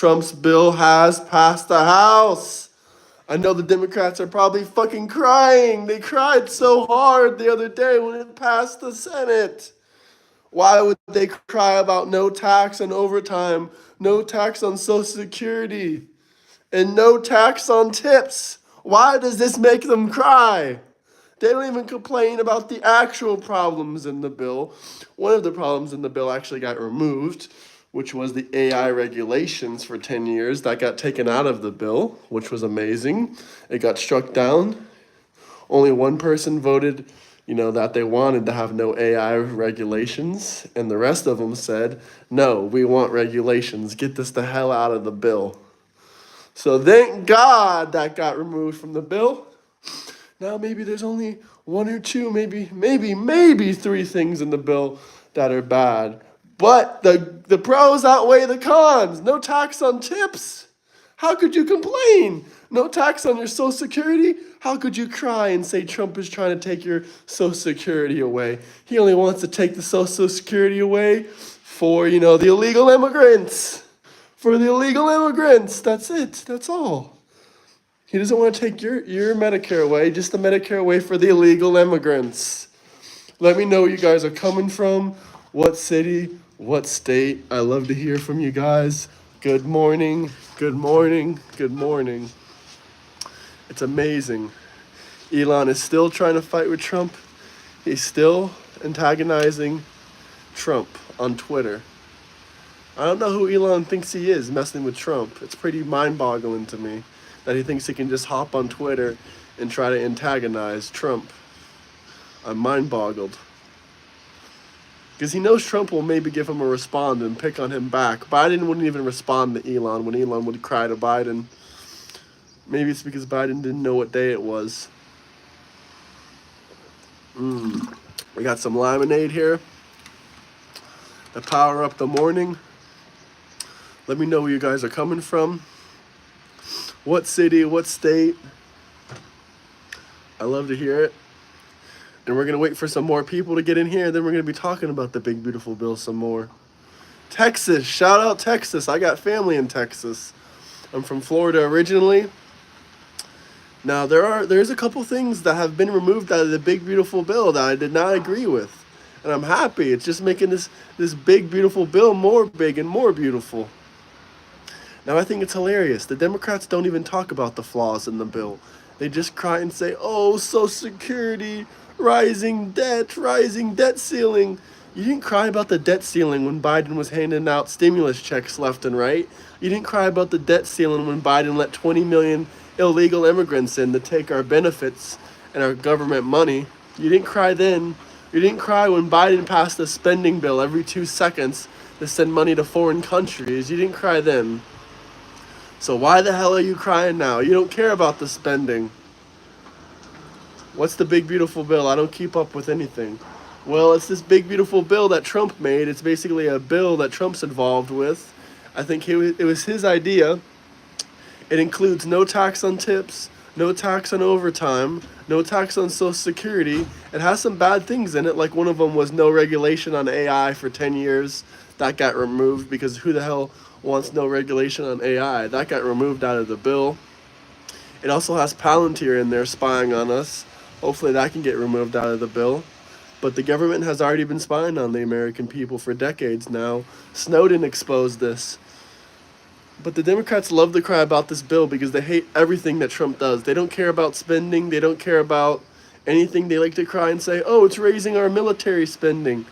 Trump's bill has passed the House. I know the Democrats are probably fucking crying. They cried so hard the other day when it passed the Senate. Why would they cry about no tax on overtime, no tax on Social Security, and no tax on tips? Why does this make them cry? They don't even complain about the actual problems in the bill. One of the problems in the bill actually got removed, which was the AI regulations for 10 years. That got taken out of the bill, which was amazing. It got struck down. Only one person voted, that they wanted to have no AI regulations, and the rest of them said, no, we want regulations. Get this the hell out of the bill. So thank God that got removed from the bill. Now maybe there's only one or two, maybe three things in the bill that are bad. But the pros outweigh the cons. No tax on tips. How could you complain? No tax on your Social Security? How could you cry and say Trump is trying to take your Social Security away? He only wants to take the Social Security away for, the illegal immigrants. For the illegal immigrants. That's it. That's all. He doesn't want to take your Medicare away, just the Medicare away for the illegal immigrants. Let me know where you guys are coming from, what city, what state. I love to hear from you guys. Good morning, good morning, good morning. It's amazing. Elon is still trying to fight with Trump. He's still antagonizing Trump on Twitter. I don't know who Elon thinks he is messing with Trump. It's pretty mind-boggling to me that he thinks he can just hop on Twitter and try to antagonize Trump. I'm mind-boggled. Because he knows Trump will maybe give him a respond and pick on him back. Biden wouldn't even respond to Elon when Elon would cry to Biden. Maybe it's because Biden didn't know what day it was. We got some lemonade here to power up the morning. Let me know where you guys are coming from. What city, what state? I love to hear it. And we're going to wait for some more people to get in here. Then we're going to be talking about the big, beautiful bill some more. Texas. Shout out Texas. I got family in Texas. I'm from Florida originally. Now, there's a couple things that have been removed out of the big, beautiful bill that I did not agree with. And I'm happy. It's just making this big, beautiful bill more big and more beautiful. Now, I think it's hilarious. The Democrats don't even talk about the flaws in the bill. They just cry and say, oh, Social Security, rising debt ceiling. You didn't cry about the debt ceiling when Biden was handing out stimulus checks left and right. You didn't cry about the debt ceiling when Biden let 20 million illegal immigrants in to take our benefits and our government money. You didn't cry then. You didn't cry when Biden passed a spending bill every 2 seconds to send money to foreign countries. You didn't cry then. So why the hell are you crying now? You don't care about the spending. What's the big, beautiful bill? I don't keep up with anything. Well, it's this big, beautiful bill that Trump made. It's basically a bill that Trump's involved with. I think it was his idea. It includes no tax on tips, no tax on overtime, no tax on Social Security. It has some bad things in it, like one of them was no regulation on AI for 10 years. That got removed because who the hell wants no regulation on AI? That got removed out of the bill. It also has Palantir in there spying on us. Hopefully that can get removed out of the bill. But the government has already been spying on the American people for decades now. Snowden exposed this. But the Democrats love to cry about this bill because they hate everything that Trump does. They don't care about spending. They don't care about anything. They like to cry and say, oh, it's raising our military spending.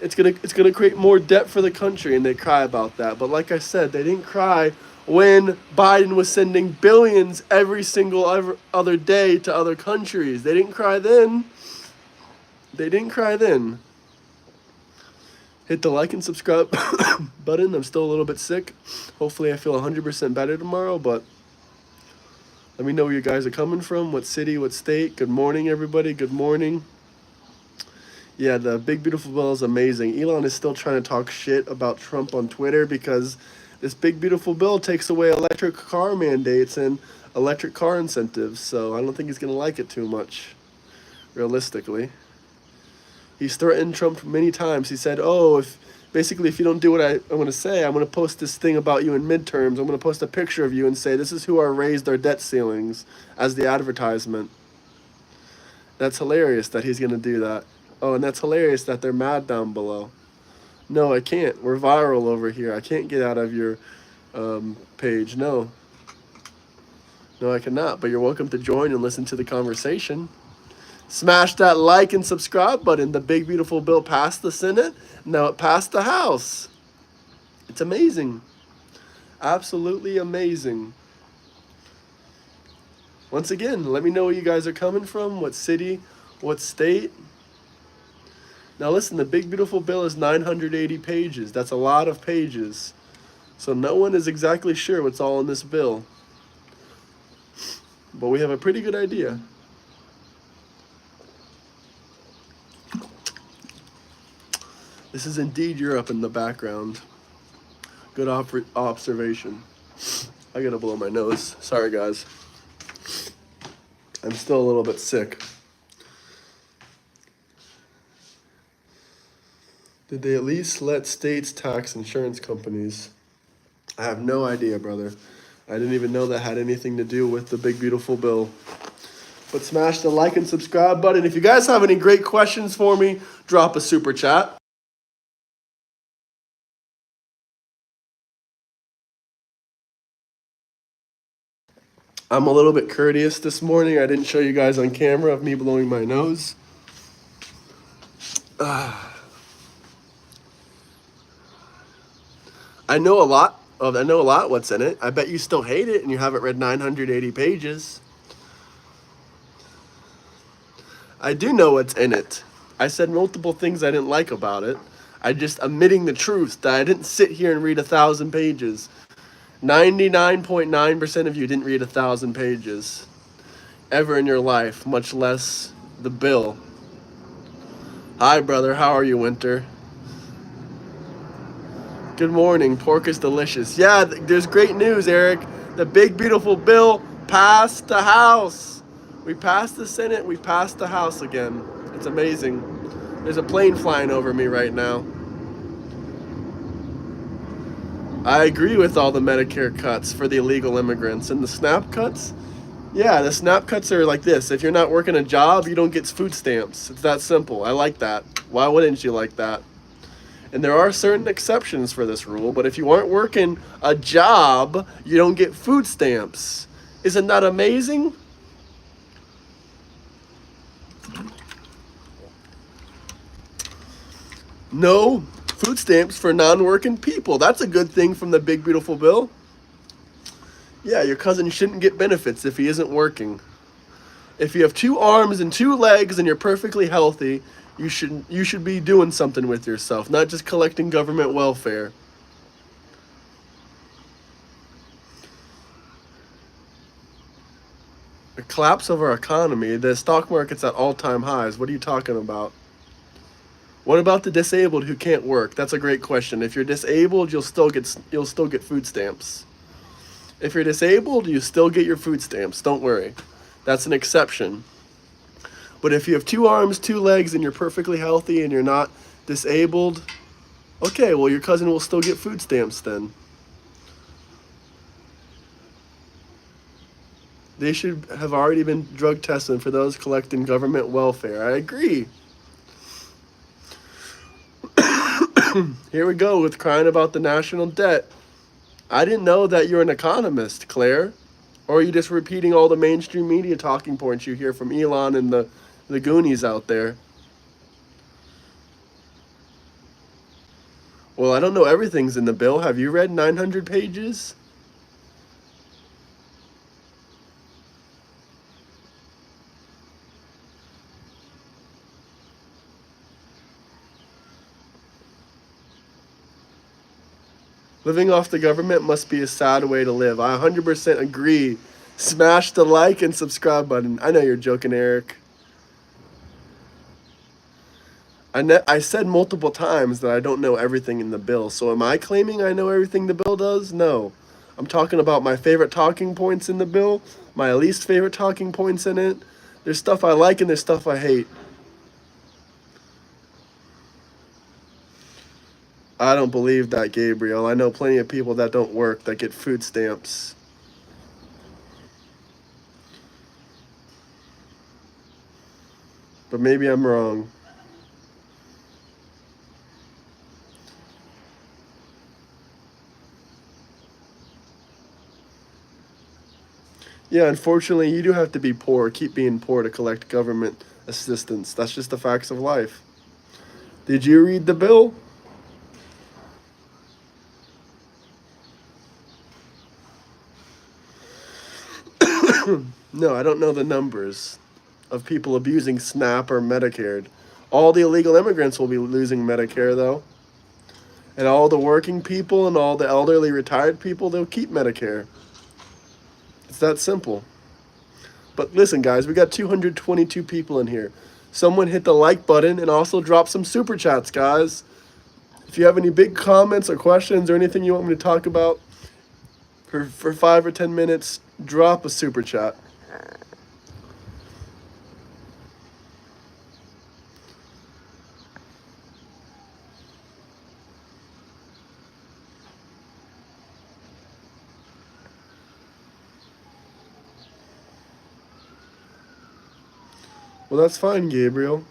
It's gonna create more debt for the country, and they cry about that. But like I said, they didn't cry when Biden was sending billions every single other day to other countries. They didn't cry then. They didn't cry then. Hit the like and subscribe button. I'm still a little bit sick. Hopefully I feel 100% better tomorrow, but let me know where you guys are coming from, what city, what state. Good morning, everybody. Good morning. Yeah, the big, beautiful bill is amazing. Elon is still trying to talk shit about Trump on Twitter because this big, beautiful bill takes away electric car mandates and electric car incentives, so I don't think he's going to like it too much, realistically. He's threatened Trump many times. He said, oh, Basically, if you don't do what I'm going to say, I'm going to post this thing about you in midterms. I'm going to post a picture of you and say, this is who raised our debt ceilings as the advertisement. That's hilarious that he's going to do that. Oh, and that's hilarious that they're mad down below. No, I can't. We're viral over here. I can't get out of your page. No. No, I cannot. But you're welcome to join and listen to the conversation. Smash that like and subscribe button. The big, beautiful bill passed the Senate. Now it passed the House. It's amazing. Absolutely amazing. Once again, let me know where you guys are coming from, what city, what state. Now listen, the big, beautiful bill is 980 pages. That's a lot of pages. So no one is exactly sure what's all in this bill. But we have a pretty good idea. This is indeed Europe in the background. Good observation. I gotta blow my nose. Sorry, guys. I'm still a little bit sick. Did they at least let states tax insurance companies? I have no idea, brother. I didn't even know that had anything to do with the big, beautiful bill. But smash the like and subscribe button. If you guys have any great questions for me, drop a super chat. I'm a little bit courteous this morning. I didn't show you guys on camera of me blowing my nose. I know a lot what's in it. I bet you still hate it and you haven't read 980 pages. I do know what's in it. I said multiple things I didn't like about it. I'm just admitting the truth that I didn't sit here and read 1,000 pages. 99.9% of you didn't read 1,000 pages ever in your life, much less the bill. Hi, brother. How are you, Winter? Good morning. Pork is delicious. Yeah, there's great news, Eric. The big, beautiful bill passed the House. We passed the Senate. We passed the House again. It's amazing. There's a plane flying over me right now. I agree with all the Medicare cuts for the illegal immigrants. And the SNAP cuts? Yeah, the SNAP cuts are like this. If you're not working a job, you don't get food stamps. It's that simple. I like that. Why wouldn't you like that? And there are certain exceptions for this rule, but if you aren't working a job, you don't get food stamps. Isn't that amazing? No food stamps for non-working people. That's a good thing from the big, beautiful bill. Yeah, your cousin shouldn't get benefits if he isn't working. If you have 2 arms and 2 legs and you're perfectly healthy, you should be doing something with yourself, not just collecting government welfare. The collapse of our economy, the stock market's at all-time highs. What are you talking about? What about the disabled who can't work? That's a great question. If you're disabled, you'll still get food stamps. If you're disabled, you still get your food stamps. Don't worry. That's an exception. But if you have 2 arms, 2 legs, and you're perfectly healthy and you're not disabled, okay, well, your cousin will still get food stamps then. They should have already been drug tested for those collecting government welfare. I agree. Here we go with crying about the national debt. I didn't know that you're an economist, Claire. Or are you just repeating all the mainstream media talking points you hear from Elon and the Goonies out there? Well, I don't know everything's in the bill. Have you read 900 pages? Living off the government must be a sad way to live. I 100% agree. Smash the like and subscribe button. I know you're joking, Eric. I said multiple times that I don't know everything in the bill. So am I claiming I know everything the bill does? No. I'm talking about my favorite talking points in the bill, my least favorite talking points in it. There's stuff I like and there's stuff I hate. I don't believe that, Gabriel. I know plenty of people that don't work that get food stamps. But maybe I'm wrong. Yeah, unfortunately, you do have to be poor, keep being poor to collect government assistance. That's just the facts of life. Did you read the bill? No, I don't know the numbers of people abusing SNAP or Medicare. All the illegal immigrants will be losing Medicare, though. And all the working people and all the elderly retired people, they'll keep Medicare. It's that simple. But listen, guys, we got 222 people in here. Someone hit the like button and also drop some super chats, guys. If you have any big comments or questions or anything you want me to talk about for 5 or 10 minutes, drop a super chat. Well, that's fine, Gabriel.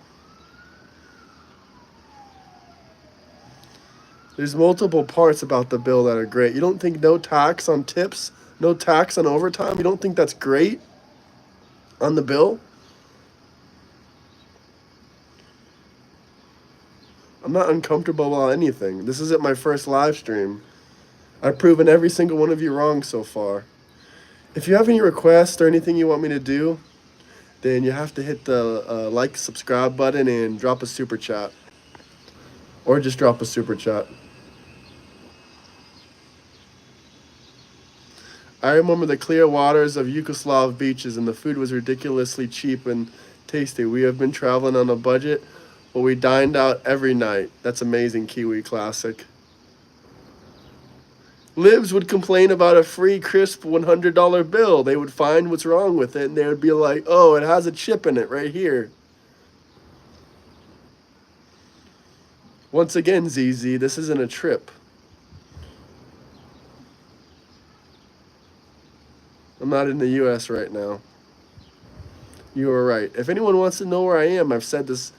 There's multiple parts about the bill that are great. You don't think no tax on tips, no tax on overtime? You don't think that's great on the bill? I'm not uncomfortable about anything. This isn't my first live stream. I've proven every single one of you wrong so far. If you have any requests or anything you want me to do, then you have to hit the like, subscribe button and drop a super chat. Or just drop a super chat. I remember the clear waters of Yugoslav beaches, and the food was ridiculously cheap and tasty. We have been traveling on a budget, but we dined out every night. That's amazing, Kiwi Classic. Libs would complain about a free, crisp $100 bill. They would find what's wrong with it, and they would be like, oh, it has a chip in it right here. Once again, ZZ, this isn't a trip. I'm not in the U.S. right now. You are right. If anyone wants to know where I am, I've said this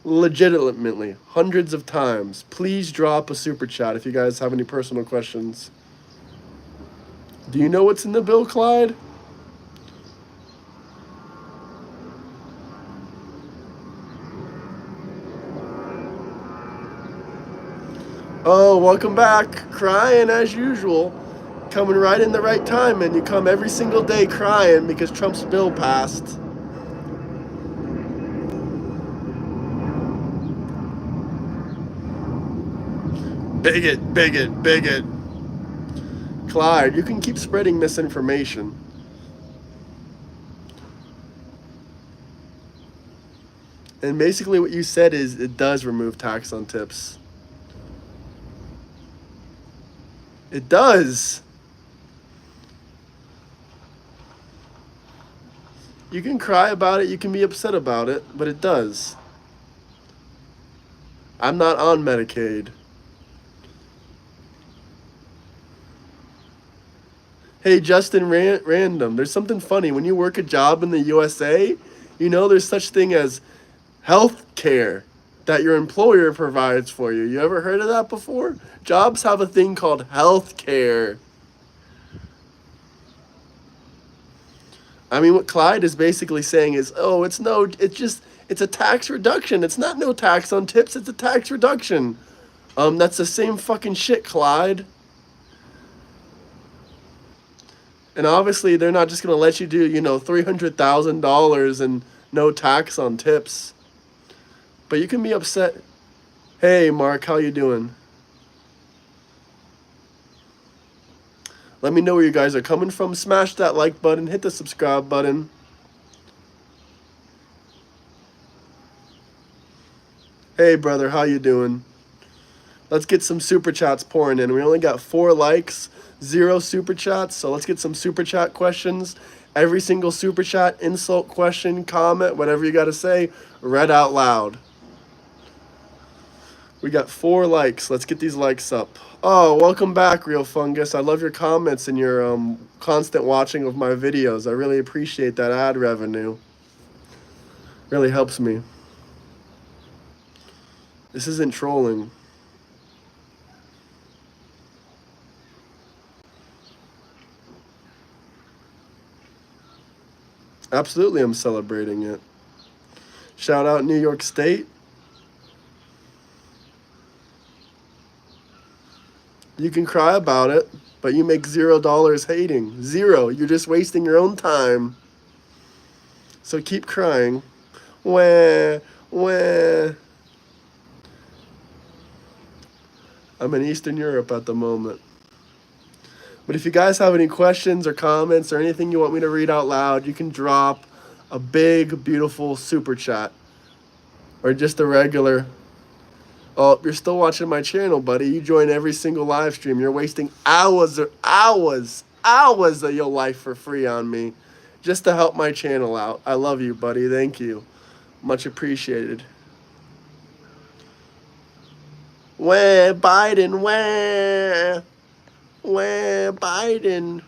legitimately hundreds of times. Please drop a super chat if you guys have any personal questions. Do you know what's in the bill, Clyde? Oh, welcome back. Crying as usual. Coming right in the right time, and you come every single day crying because Trump's bill passed. Bigot, bigot, bigot. Clyde, you can keep spreading misinformation. And basically what you said is it does remove tax on tips. It does. You can cry about it, you can be upset about it, but it does. I'm not on Medicaid. Hey, Justin Random, there's something funny. When you work a job in the USA, you know there's such thing as health care that your employer provides for you. You ever heard of that before? Jobs have a thing called health care. I mean, what Clyde is basically saying is, oh, it's a tax reduction. It's not no tax on tips, it's a tax reduction. That's the same fucking shit, Clyde. And obviously, they're not just going to let you do, $300,000 and no tax on tips. But you can be upset. Hey, Mark, how you doing? Let me know where you guys are coming from. Smash that like button. Hit the subscribe button. Hey, brother, how you doing? Let's get some super chats pouring in. We only got 4 likes, 0 super chats, so let's get some super chat questions. Every single super chat, insult, question, comment, whatever you got to say, read out loud. We got 4 likes. Let's get these likes up. Oh, welcome back, Real Fungus. I love your comments and your constant watching of my videos. I really appreciate that ad revenue. Really helps me. This isn't trolling. Absolutely, I'm celebrating it. Shout out New York State. You can cry about it, but you make $0 hating. 0. You're just wasting your own time. So keep crying. Wah, wah. I'm in Eastern Europe at the moment. But if you guys have any questions or comments or anything you want me to read out loud, you can drop a big, beautiful super chat. Or just a regular. Oh, you're still watching my channel, buddy. You join every single live stream. You're wasting hours of your life for free on me just to help my channel out. I love you, buddy. Thank you. Much appreciated. Wah, Biden, wah. Wah, Biden.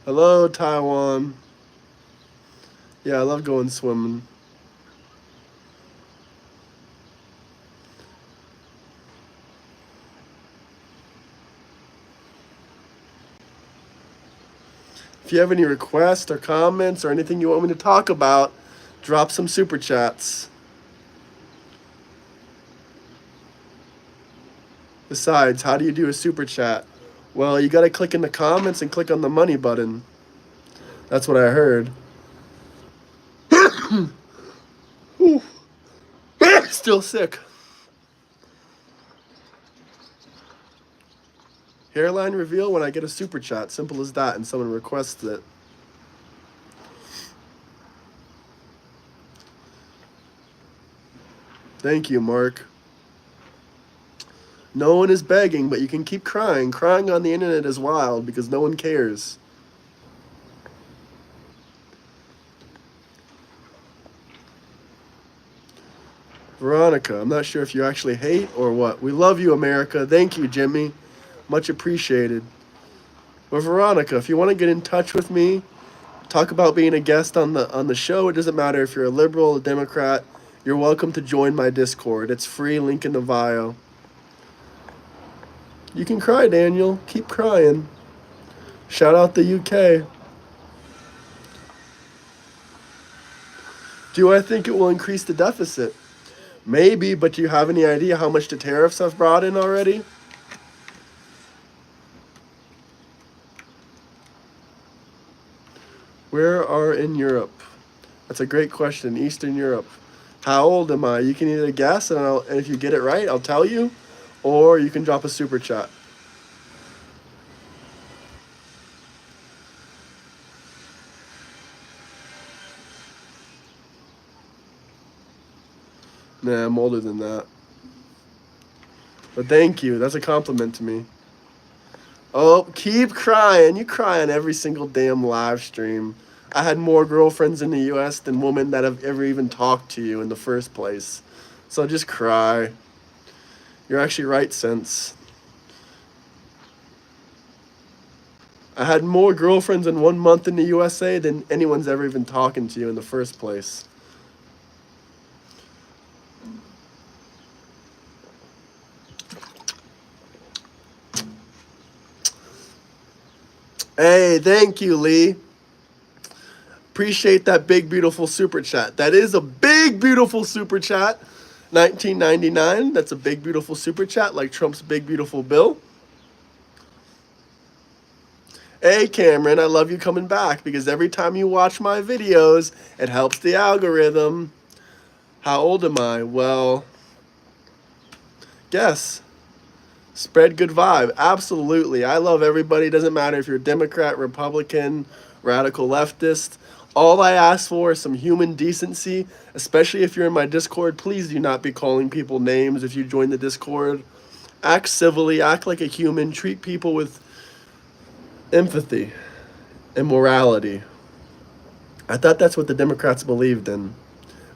Hello, Taiwan. Yeah, I love going swimming. If you have any requests or comments or anything you want me to talk about, drop some super chats. Besides, how do you do a super chat? Well, you got to click in the comments and click on the money button. That's what I heard. Still sick. Hairline reveal when I get a super chat. Simple as that, and someone requests it. Thank you, Mark. No one is begging, but you can keep crying. Crying on the internet is wild because no one cares. Veronica, I'm not sure if you actually hate or what. We love you, America. Thank you, Jimmy. Much appreciated. But Veronica, if you want to get in touch with me, talk about being a guest on the show. It doesn't matter if you're a liberal, a Democrat. You're welcome to join my Discord. It's free, link in the bio. You can cry, Daniel. Keep crying. Shout out the UK. Do I think it will increase the deficit? Maybe, but do you have any idea how much the tariffs have brought in already? Where are in Europe? That's a great question. Eastern Europe. How old am I? You can either guess, and if you get it right, I'll tell you, or you can drop a super chat. Nah, I'm older than that. But thank you. That's a compliment to me. Oh, keep crying. You cry on every single damn live stream. I had more girlfriends in the U.S. than women that have ever even talked to you in the first place. So just cry. You're actually right, Sense. I had more girlfriends in 1 month in the USA than anyone's ever even talking to you in the first place. Hey, thank you, Lee. Appreciate that big, beautiful super chat. That is a big, beautiful super chat. $19.99. That's a big, beautiful super chat, like Trump's big, beautiful bill. Hey, Cameron, I love you coming back because every time you watch my videos, it helps the algorithm. How old am I? Well, guess. Spread good vibe. Absolutely. I love everybody. Doesn't matter if you're Democrat, Republican, radical leftist. All I ask for is some human decency, especially if you're in my Discord. Please do not be calling people names if you join the Discord. Act civilly, act like a human, treat people with empathy and morality. I thought that's what the Democrats believed in.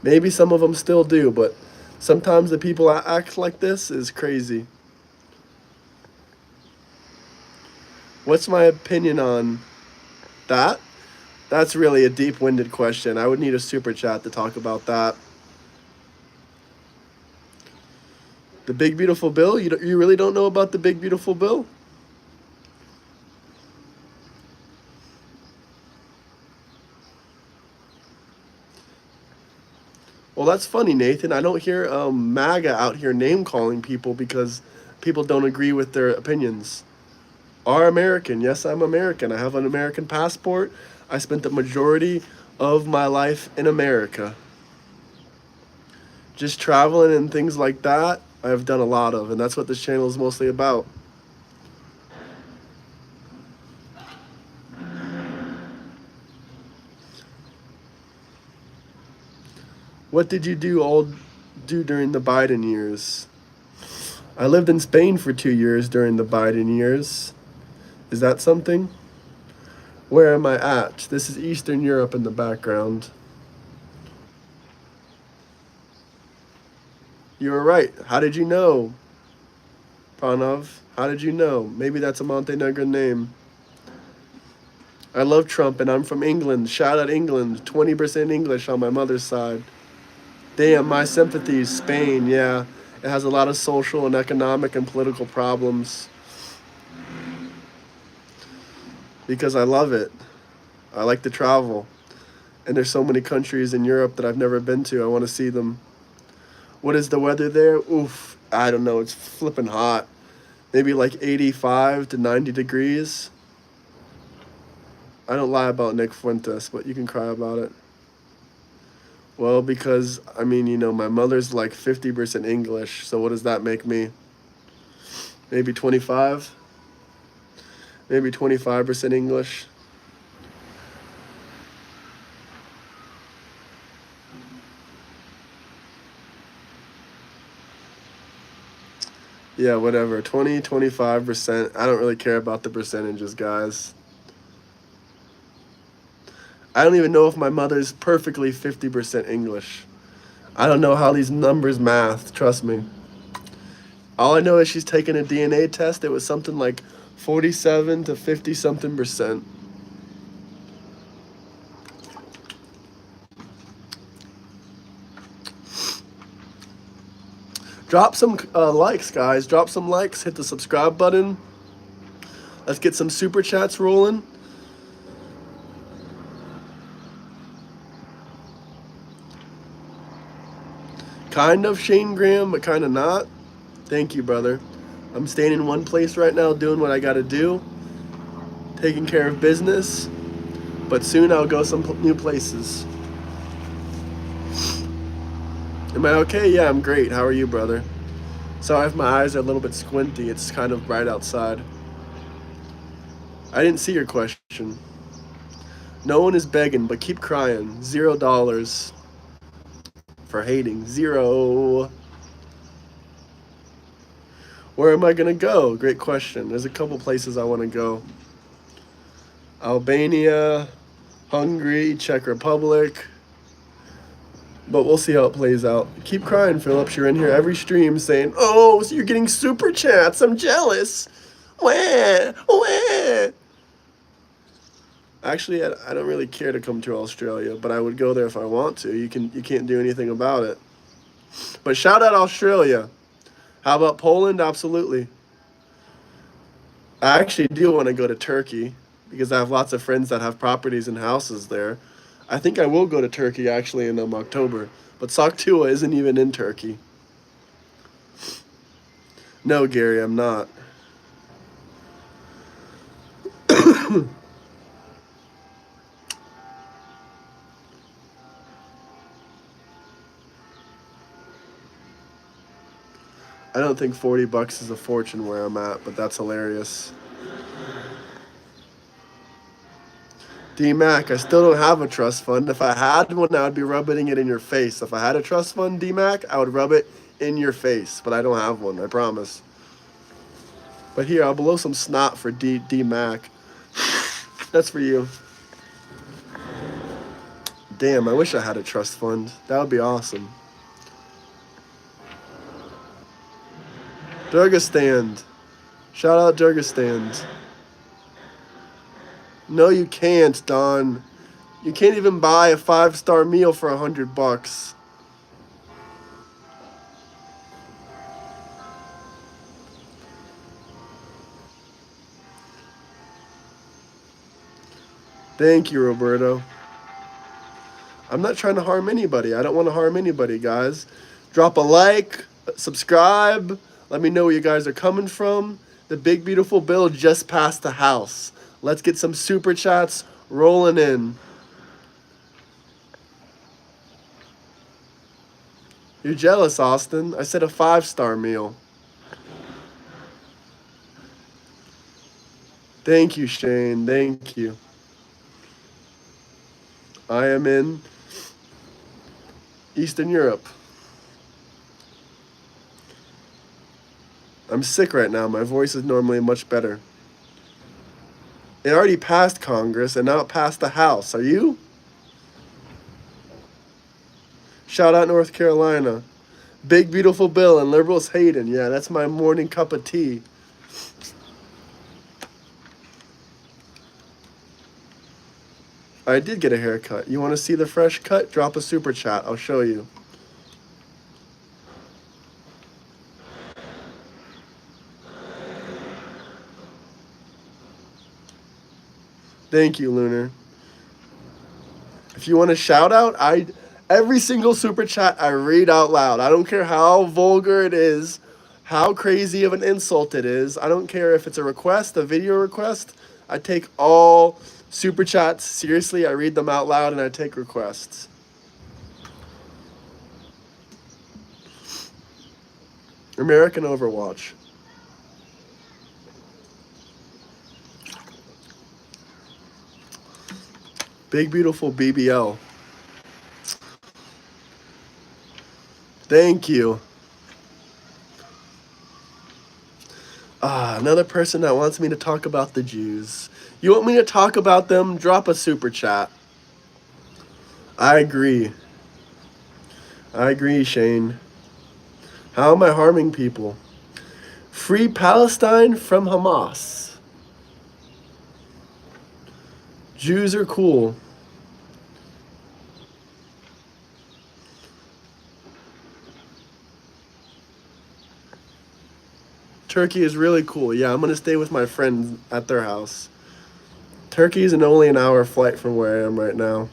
Maybe some of them still do, but sometimes the people that act like this is crazy. What's my opinion on that? That's really a deep winded question. I would need a super chat to talk about that. The Big Beautiful Bill? You really don't know about the Big Beautiful Bill? Well, that's funny, Nathan. I don't hear MAGA out here name calling people because people don't agree with their opinions. Are American. Yes, I'm American. I have an American passport. I spent the majority of my life in America. Just traveling and things like that, I've done a lot of, and that's what this channel is mostly about. What did you do during the Biden years? I lived in Spain for 2 years during the Biden years. Is that something? Where am I at? This is Eastern Europe in the background. You were right. How did you know, Pranav? How did you know? Maybe that's a Montenegrin name. I love Trump and I'm from England. Shout out England. 20% English on my mother's side. Damn, my sympathies. Spain, yeah. It has a lot of social and economic and political problems. Because I love it. I like to travel. And there's so many countries in Europe that I've never been to. I want to see them. What is the weather there? Oof, I don't know. It's flipping hot. Maybe like 85 to 90 degrees. I don't lie about Nick Fuentes, but you can cry about it. Well, because, I mean, my mother's like 50% English, so what does that make me? Maybe 25? Maybe 25% English? Yeah, whatever. 20, 25%. I don't really care about the percentages, guys. I don't even know if my mother's perfectly 50% English. I don't know how these numbers math, trust me. All I know is she's taken a DNA test. It was something like 47 to 50 something percent. Drop some likes, guys. Drop some likes. Hit the subscribe button. Let's get some super chats rolling. Kind of Shane Graham, but kind of not. Thank you, brother. I'm staying in one place right now, doing what I got to do, taking care of business, but soon I'll go some new places. Am I okay? Yeah, I'm great. How are you, brother? Sorry if my eyes are a little bit squinty. It's kind of bright outside. I didn't see your question. No one is begging, but keep crying. $0 for hating. 0. Where am I going to go? Great question. There's a couple places I want to go. Albania, Hungary, Czech Republic. But we'll see how it plays out. Keep crying, Phillips. You're in here every stream saying, oh, so you're getting super chats. I'm jealous. Wah, wah. Actually, I don't really care to come to Australia, but I would go there if I want to. You can't do anything about it. But shout out Australia. How about Poland? Absolutely. I actually do want to go to Turkey because I have lots of friends that have properties and houses there. I think I will go to Turkey actually in October. But Saktua isn't even in Turkey. No, Gary, I'm not. I don't think $40 is a fortune where I'm at, but that's hilarious. D-Mac, I still don't have a trust fund. If I had one, I would be rubbing it in your face. If I had a trust fund, D-Mac, I would rub it in your face, but I don't have one, I promise. But here, I'll blow some snot for D Mac. That's for you. Damn, I wish I had a trust fund. That would be awesome. Durgastand. Shout out Durgastand. No, you can't, Don. You can't even buy a 5-star meal for $100. Thank you, Roberto. I'm not trying to harm anybody. I don't want to harm anybody, guys. Drop a like, subscribe. Let me know where you guys are coming from. The big, beautiful bill just passed the House. Let's get some super chats rolling in. You're jealous, Austin. I said a 5-star meal. Thank you, Shane. Thank you. I am in Eastern Europe. I'm sick right now. My voice is normally much better. It already passed Congress, and now it passed the House. Are you? Shout out North Carolina. Big, beautiful bill, and liberals hating. Yeah, that's my morning cup of tea. I did get a haircut. You want to see the fresh cut? Drop a super chat. I'll show you. Thank you, Lunar. If you want a shout out, every single super chat I read out loud. I don't care how vulgar it is, how crazy of an insult it is. I don't care if it's a request, a video request. I take all super chats seriously. I read them out loud and I take requests. American Overwatch. Big beautiful BBL. Thank you. Another person that wants me to talk about the Jews. You want me to talk about them? Drop a super chat. I agree. I agree, Shane. How am I harming people? Free Palestine from Hamas. Jews are cool. Turkey is really cool. Yeah, I'm going to stay with my friends at their house. Turkey is only an hour flight from where I am right now.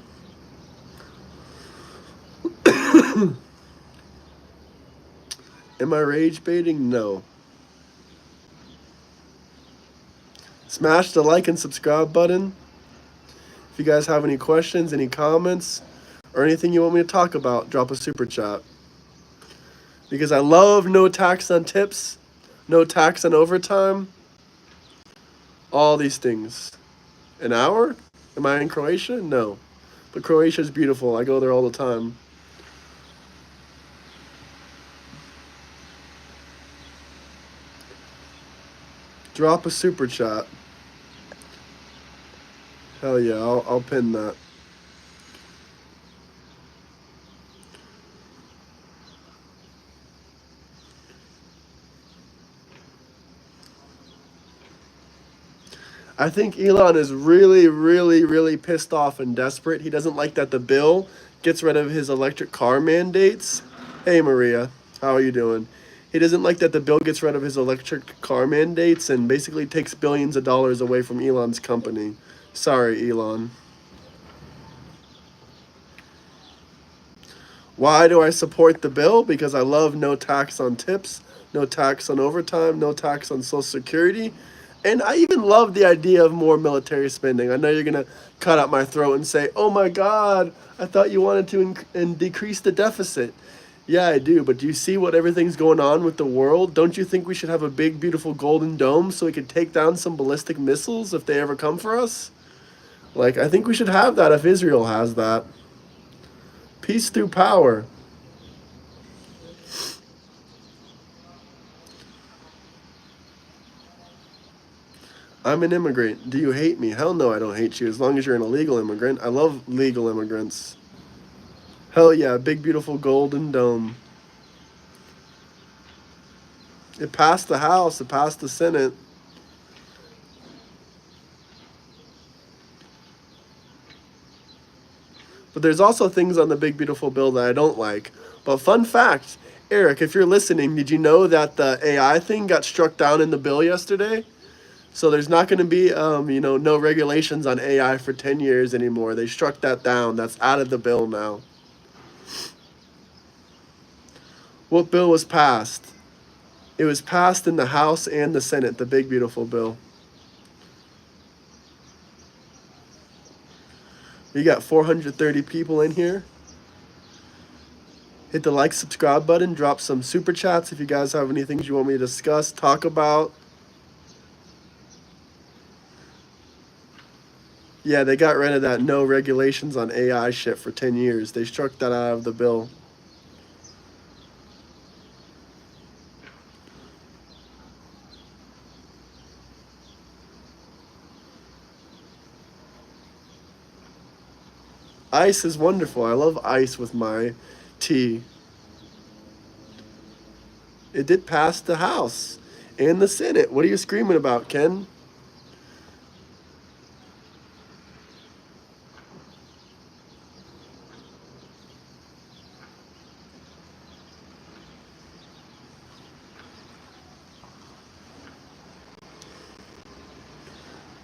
Am I rage baiting? No. Smash the like and subscribe button. If you guys have any questions, any comments, or anything you want me to talk about, drop a super chat. Because I love no tax on tips, no tax on overtime, all these things. An hour? Am I in Croatia? No. But Croatia is beautiful. I go there all the time. Drop a super chat. Hell yeah, I'll pin that. I think Elon is really, really, really pissed off and desperate. He doesn't like that the bill gets rid of his electric car mandates. Hey, Maria, how are you doing? He doesn't like that the bill gets rid of his electric car mandates and basically takes billions of dollars away from Elon's company. Sorry, Elon. Why do I support the bill? Because I love no tax on tips, no tax on overtime, no tax on Social Security. And I even love the idea of more military spending. I know you're going to cut out my throat and say, oh my God, I thought you wanted to decrease the deficit. Yeah, I do. But do you see what everything's going on with the world? Don't you think we should have a big, beautiful golden dome so we could take down some ballistic missiles if they ever come for us? Like, I think we should have that if Israel has that. Peace through power. I'm an immigrant. Do you hate me? Hell no, I don't hate you. As long as you're an illegal immigrant. I love legal immigrants. Hell yeah, big beautiful golden dome. It passed the House. It passed the Senate. But there's also things on the big beautiful bill that I don't like. But fun fact, Eric, if you're listening, did you know that the AI thing got struck down in the bill yesterday? So there's not going to be, no regulations on AI for 10 years anymore. They struck that down. That's out of the bill now. What bill was passed? It was passed in the House and the Senate, the big beautiful bill. We got 430 people in here. Hit the like, subscribe button. Drop some super chats if you guys have any things you want me to discuss, talk about. Yeah, they got rid of that no regulations on AI shit for 10 years. They struck that out of the bill. Ice is wonderful. I love ice with my tea. It did pass the House and the Senate. What are you screaming about, Ken?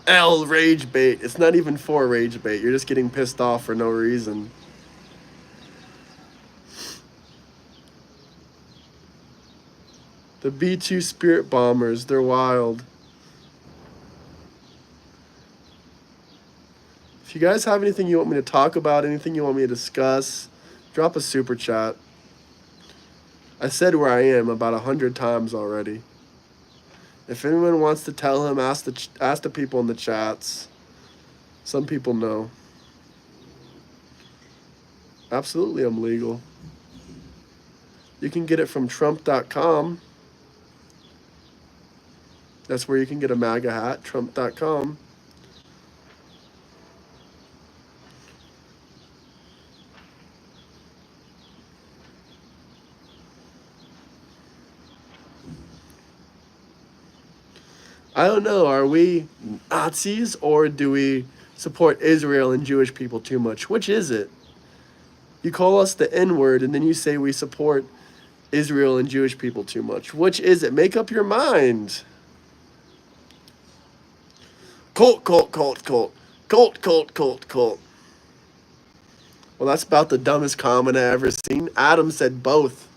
L rage bait. It's not even for rage bait. You're just getting pissed off for no reason. The B-2 Spirit Bombers, they're wild. If you guys have anything you want me to talk about, anything you want me to discuss, drop a super chat. I said where I am about 100 times already. If anyone wants to tell him, ask the people in the chats. Some people know. Absolutely, I'm legal. You can get it from Trump.com. That's where you can get a MAGA hat, Trump.com. I don't know, are we Nazis or do we support Israel and Jewish people too much? Which is it? You call us the N-word and then you say we support Israel and Jewish people too much. Which is it? Make up your mind. Colt. Well, that's about the dumbest comment I ever seen. Adam said both.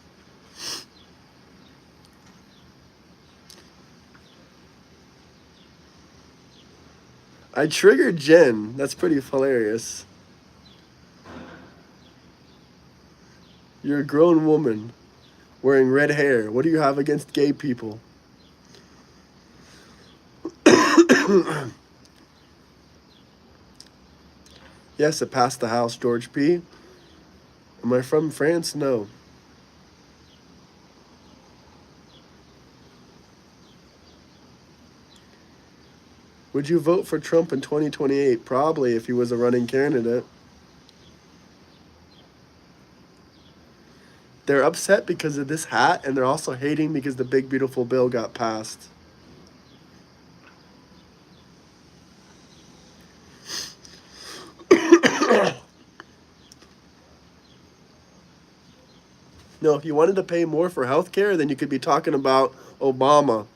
I triggered Jen. That's pretty hilarious. You're a grown woman wearing red hair. What do you have against gay people? Yes, it passed the House, George P. Am I from France? No. Would you vote for Trump in 2028? Probably, if he was a running candidate. They're upset because of this hat, and they're also hating because the big beautiful bill got passed. No, if you wanted to pay more for health care, then you could be talking about Obama.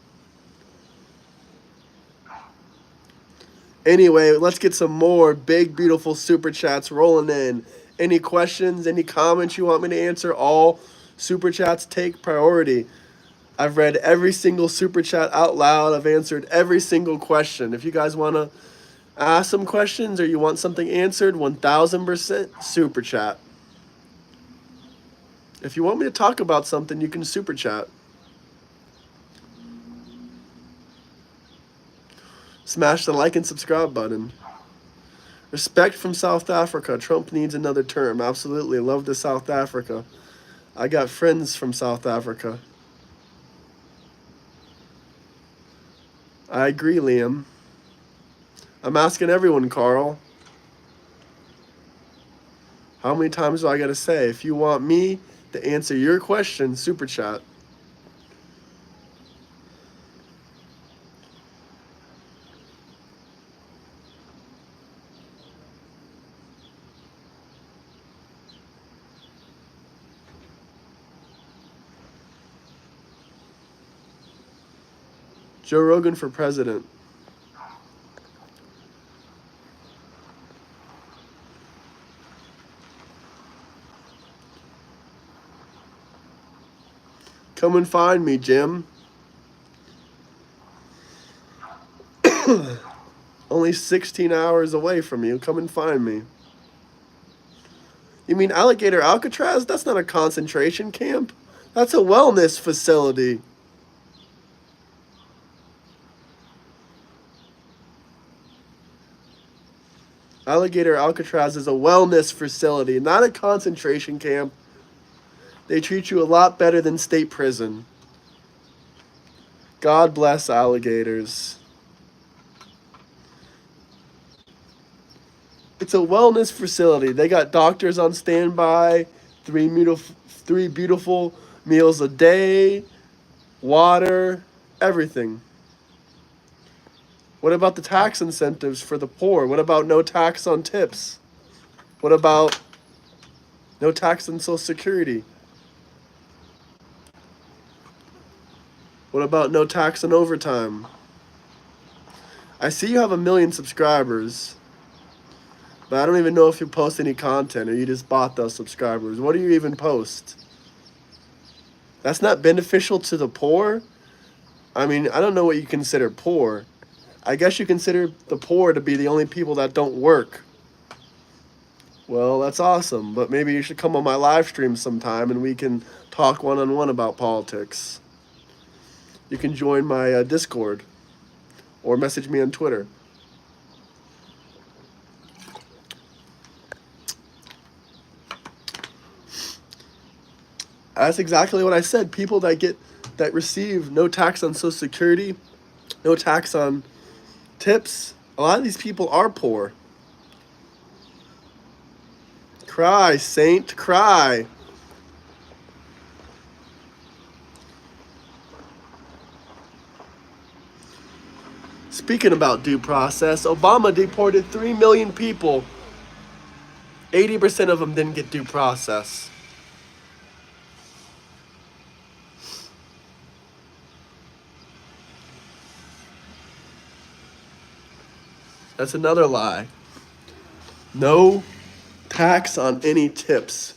Anyway, let's get some more big, beautiful super chats rolling in. Any questions, any comments you want me to answer? All super chats take priority. I've read every single super chat out loud. I've answered every single question. If you guys want to ask some questions or you want something answered, 1000% super chat. If you want me to talk about something, you can super chat. Smash the like and subscribe button. Respect from South Africa. Trump needs another term. Absolutely. Love the South Africa. I got friends from South Africa. I agree, Liam. I'm asking everyone, Carl. How many times do I gotta say? If you want me to answer your question, super chat. Joe Rogan for president. Come and find me, Jim. Only 16 hours away from you. Come and find me. You mean Alligator Alcatraz? That's not a concentration camp. That's a wellness facility. Alligator Alcatraz is a wellness facility, not a concentration camp. They treat you a lot better than state prison. God bless alligators. It's a wellness facility. They got doctors on standby, three beautiful meals a day, water, everything. What about the tax incentives for the poor? What about no tax on tips? What about no tax on Social Security? What about no tax on overtime? I see you have 1 million subscribers, but I don't even know if you post any content or you just bought those subscribers. What do you even post? That's not beneficial to the poor? I mean, I don't know what you consider poor. I guess you consider the poor to be the only people that don't work. Well, that's awesome, but maybe you should come on my live stream sometime and we can talk one-on-one about politics. You can join my Discord or message me on Twitter. That's exactly what I said. People that receive no tax on Social Security, no tax on tips, a lot of these people are poor. Cry, saint, cry. Speaking about due process, Obama deported 3 million people. 80% of them didn't get due process. That's another lie. No tax on any tips.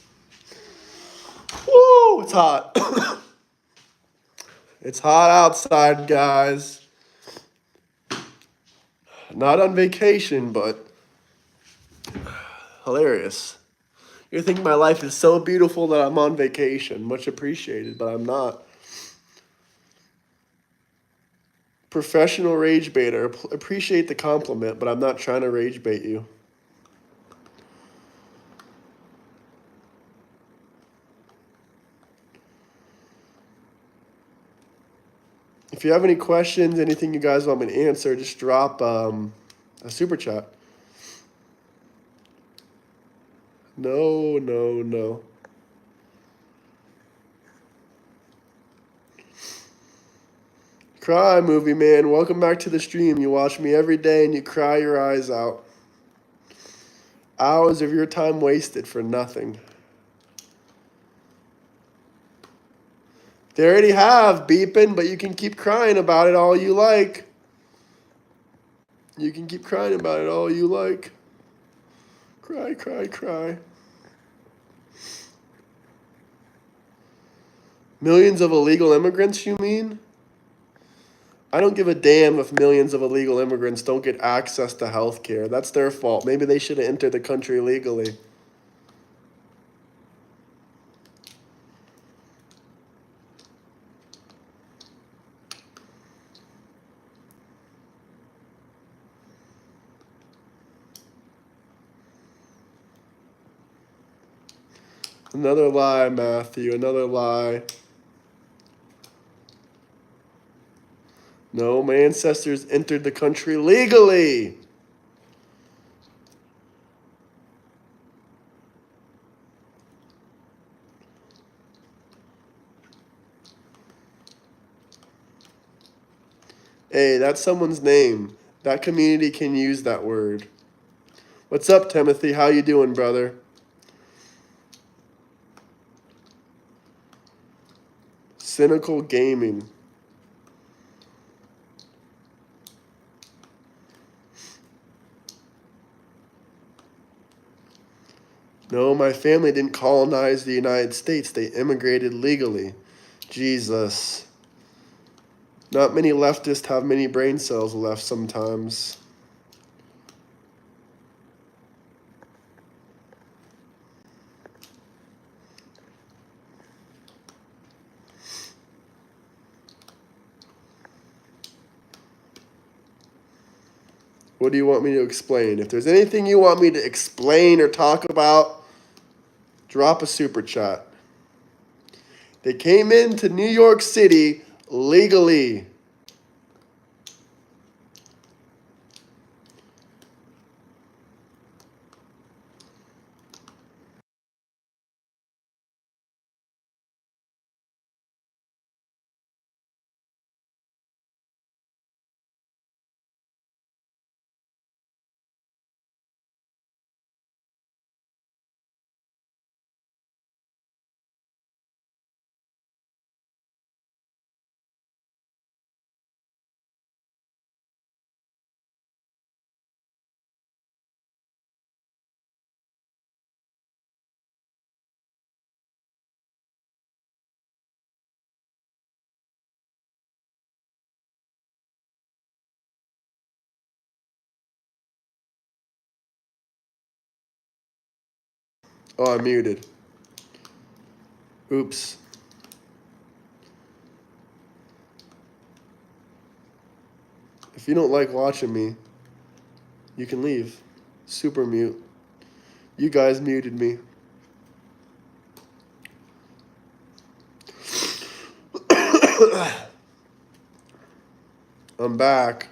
Woo, it's hot. It's hot outside, guys. Not on vacation, but hilarious. You think my life is so beautiful that I'm on vacation. Much appreciated, but I'm not. Professional rage baiter. Appreciate the compliment, but I'm not trying to rage bait you. If you have any questions, anything you guys want me to answer, just drop a super chat. No, no, no. Cry, movie man. Welcome back to the stream. You watch me every day and you cry your eyes out. Hours of your time wasted for nothing. They already have beeping, but you can keep crying about it all you like. You can keep crying about it all you like. Cry, cry, cry. Millions of illegal immigrants, you mean? I don't give a damn if millions of illegal immigrants don't get access to health care. That's their fault. Maybe they should have entered the country legally. Another lie, Matthew. Another lie. No, my ancestors entered the country legally. Hey, that's someone's name. That community can use that word. What's up, Timothy? How you doing, brother? Cynical gaming. No, my family didn't colonize the United States. They immigrated legally. Jesus. Not many leftists have many brain cells left sometimes. What do you want me to explain? If there's anything you want me to explain or talk about, drop a super chat. They came into New York City legally. Oh, I'm muted. Oops. If you don't like watching me, you can leave. Super mute. You guys muted me. I'm back.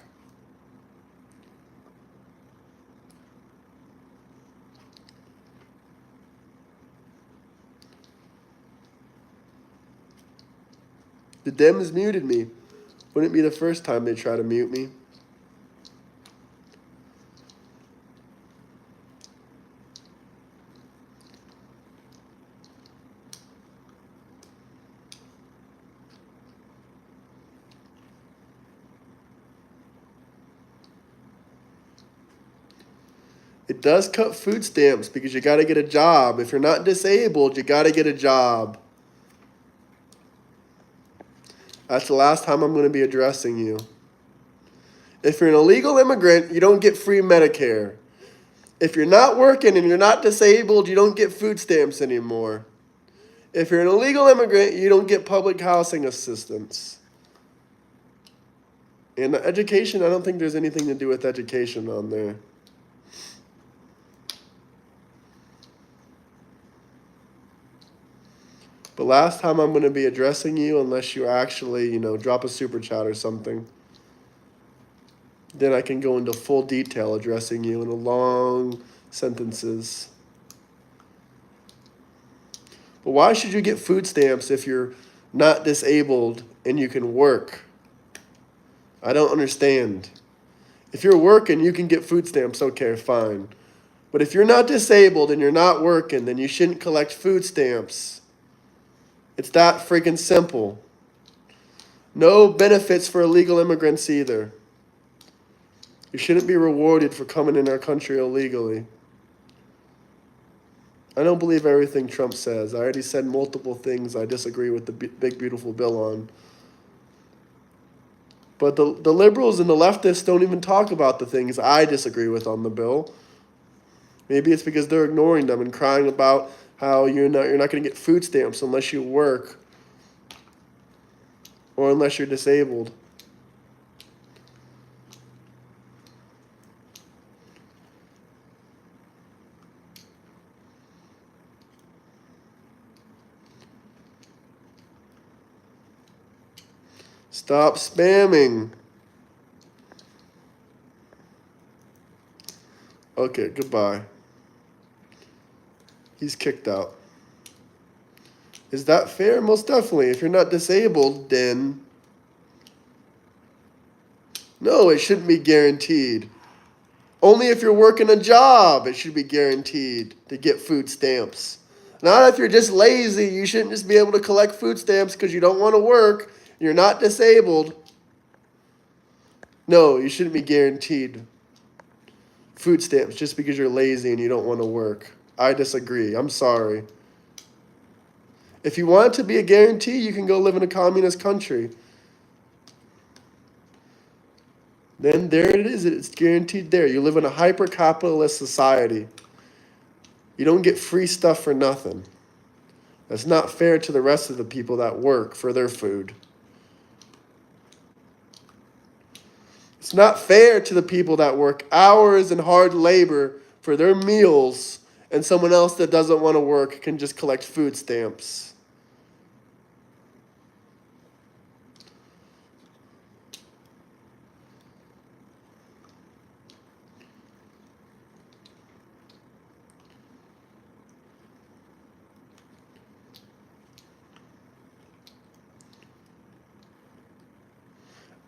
The Dems muted me. Wouldn't it be the first time they try to mute me? It does cut food stamps because you got to get a job. If you're not disabled, you got to get a job. That's the last time I'm going to be addressing you. If you're an illegal immigrant, you don't get free Medicare. If you're not working and you're not disabled, you don't get food stamps anymore. If you're an illegal immigrant, you don't get public housing assistance. And education, I don't think there's anything to do with education on there. But last time I'm going to be addressing you, unless you actually, drop a super chat or something. Then I can go into full detail addressing you in a long sentences. But why should you get food stamps if you're not disabled and you can work? I don't understand. If you're working, you can get food stamps, okay, fine. But if you're not disabled and you're not working, then you shouldn't collect food stamps. It's that freaking simple. No benefits for illegal immigrants either. You shouldn't be rewarded for coming in our country illegally. I don't believe everything Trump says. I already said multiple things I disagree with the big, beautiful bill on. But the liberals and the leftists don't even talk about the things I disagree with on the bill. Maybe it's because they're ignoring them and crying about how you're not going to get food stamps unless you work or unless you're disabled. Stop spamming. Okay, goodbye. He's kicked out. Is that fair? Most definitely. If you're not disabled, then No, it shouldn't be guaranteed. Only if you're working a job, it should be guaranteed to get food stamps. Not if you're just lazy. You shouldn't just be able to collect food stamps because you don't want to work. You're not disabled. No, you shouldn't be guaranteed food stamps just because you're lazy and you don't want to work. I disagree. I'm sorry. If you want it to be a guarantee, you can go live in a communist country. Then there it is. It's guaranteed there. You live in a hyper-capitalist society. You don't get free stuff for nothing. That's not fair to the rest of the people that work for their food. It's not fair to the people that work hours and hard labor for their meals, and someone else that doesn't want to work can just collect food stamps.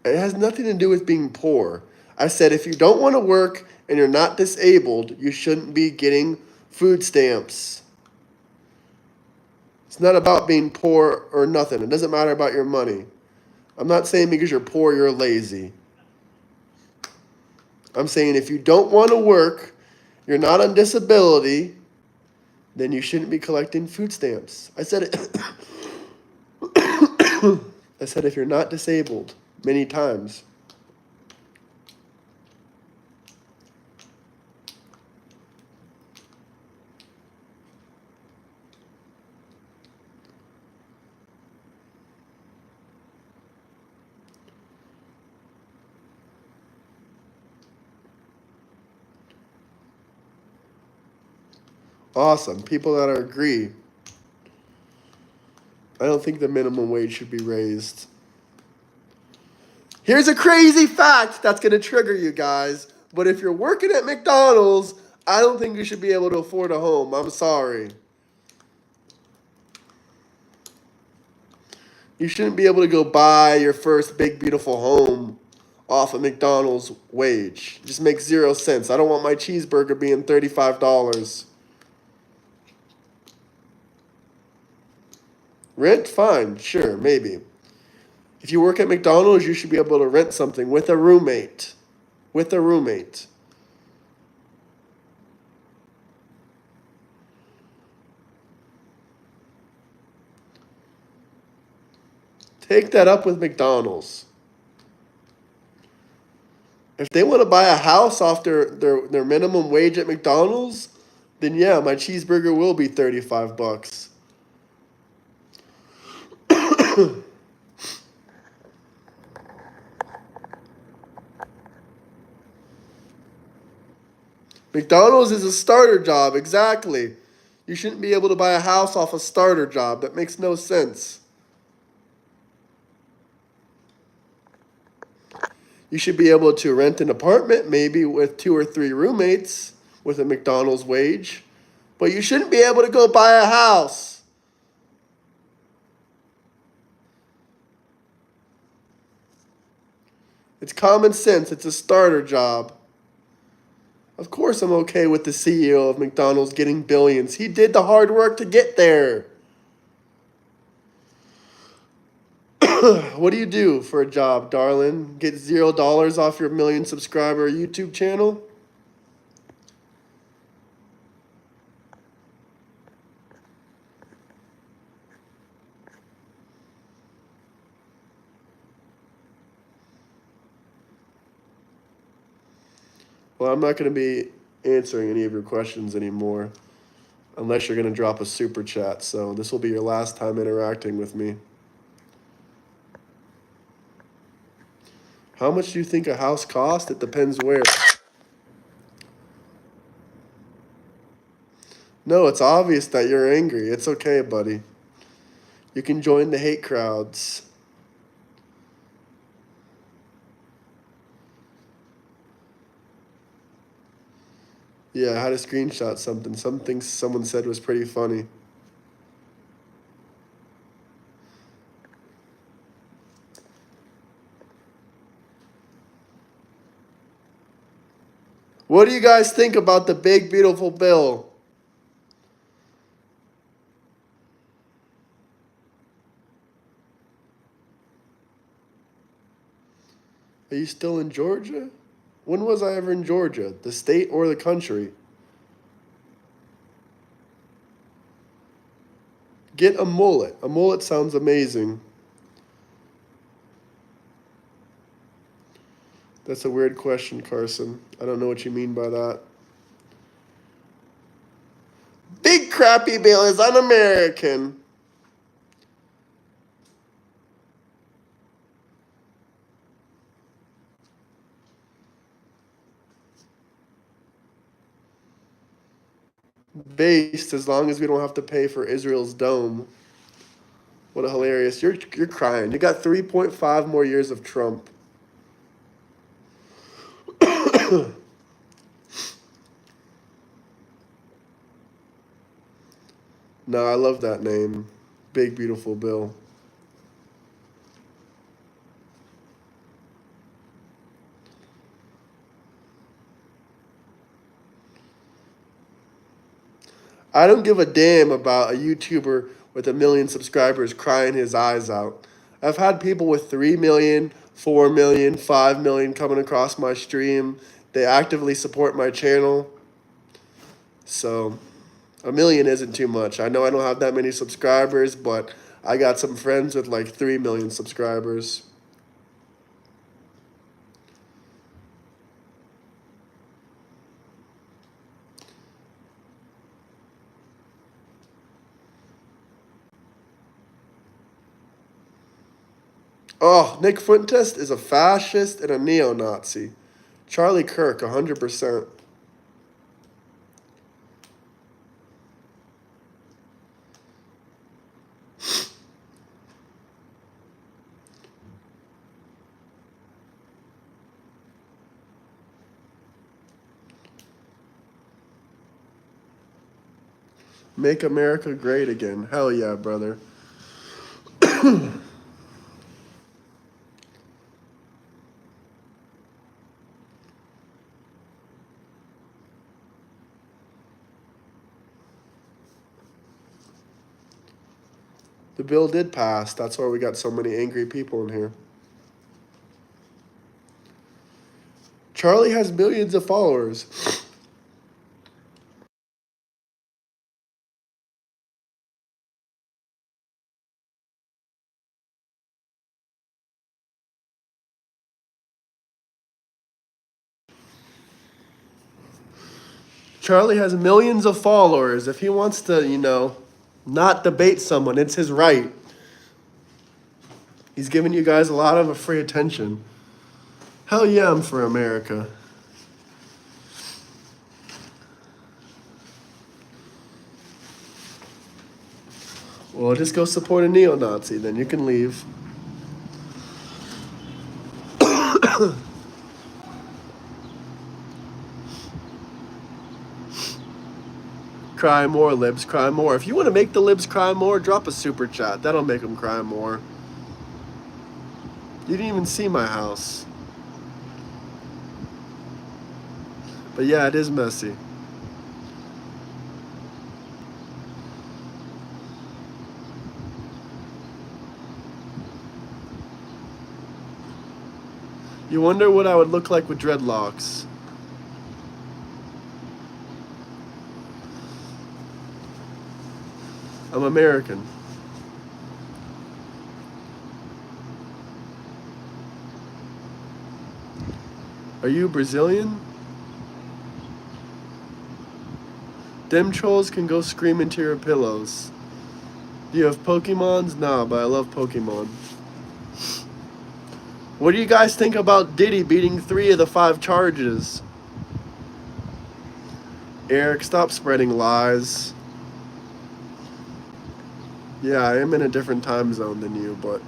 It has nothing to do with being poor. I said if you don't want to work and you're not disabled, you shouldn't be getting food stamps. It's not about being poor or nothing. It doesn't matter about your money. I'm not saying because you're poor, you're lazy. I'm saying if you don't want to work, you're not on disability, then you shouldn't be collecting food stamps. I said it. I said if you're not disabled many times. Awesome. People that agree. I don't think the minimum wage should be raised. Here's a crazy fact that's going to trigger you guys. But if you're working at McDonald's, I don't think you should be able to afford a home. I'm sorry. You shouldn't be able to go buy your first big, beautiful home off a McDonald's wage. It just makes 0 sense. I don't want my cheeseburger being $35. Rent? Fine. Sure. Maybe. If you work at McDonald's, you should be able to rent something with a roommate. With a roommate. Take that up with McDonald's. If they want to buy a house off their minimum wage at McDonald's, then yeah, my cheeseburger will be $35. McDonald's is a starter job, exactly. You shouldn't be able to buy a house off a starter job. That makes no sense. You should be able to rent an apartment, maybe with 2 or 3 roommates with a McDonald's wage. But you shouldn't be able to go buy a house. It's common sense. It's a starter job. Of course I'm okay with the CEO of McDonald's getting billions. He did the hard work to get there. What do you do for a job, darling? Get $0 off your 1 million subscriber YouTube channel? Well, I'm not going to be answering any of your questions anymore unless you're going to drop a super chat. So this will be your last time interacting with me. How much do you think a house costs? It depends where. No, it's obvious that you're angry. It's okay, buddy. You can join the hate crowds. Yeah, I had to screenshot something. Something someone said was pretty funny. What do you guys think about the big, beautiful bill? Are you still in Georgia? When was I ever in Georgia? The state or the country? Get a mullet. A mullet sounds amazing. That's a weird question, Carson. I don't know what you mean by that. Big crappy bill is un-American. Based as long as we don't have to pay for Israel's dome. What a hilarious. You're crying. You got 3.5 more years of Trump. No, I love that name. Big beautiful Bill. I don't give a damn about a YouTuber with 1 million subscribers crying his eyes out. I've had people with 3 million, 4 million, 5 million coming across my stream. They actively support my channel. So 1 million isn't too much. I know I don't have that many subscribers, but I got some friends with like 3 million subscribers. Oh, Nick Fuentes is a fascist and a neo-Nazi. Charlie Kirk, 100%. Make America great again. Hell yeah, brother. The bill did pass. That's why we got so many angry people in here. Charlie has millions of followers. Charlie has millions of followers. If he wants to, not debate someone, it's his right. He's giving you guys a lot of free attention. Hell yeah, I'm for America. Well, just go support a neo-Nazi, then you can leave. Cry more, libs, cry more. If you want to make the libs cry more, drop a super chat. That'll make them cry more. You didn't even see my house. But yeah, it is messy. You wonder what I would look like with dreadlocks. I'm American. Are you Brazilian? Them trolls can go scream into your pillows. Do you have Pokemons? Nah, but I love Pokemon. What do you guys think about Diddy beating 3 of the 5 charges? Eric, stop spreading lies. Yeah, I am in a different time zone than you, but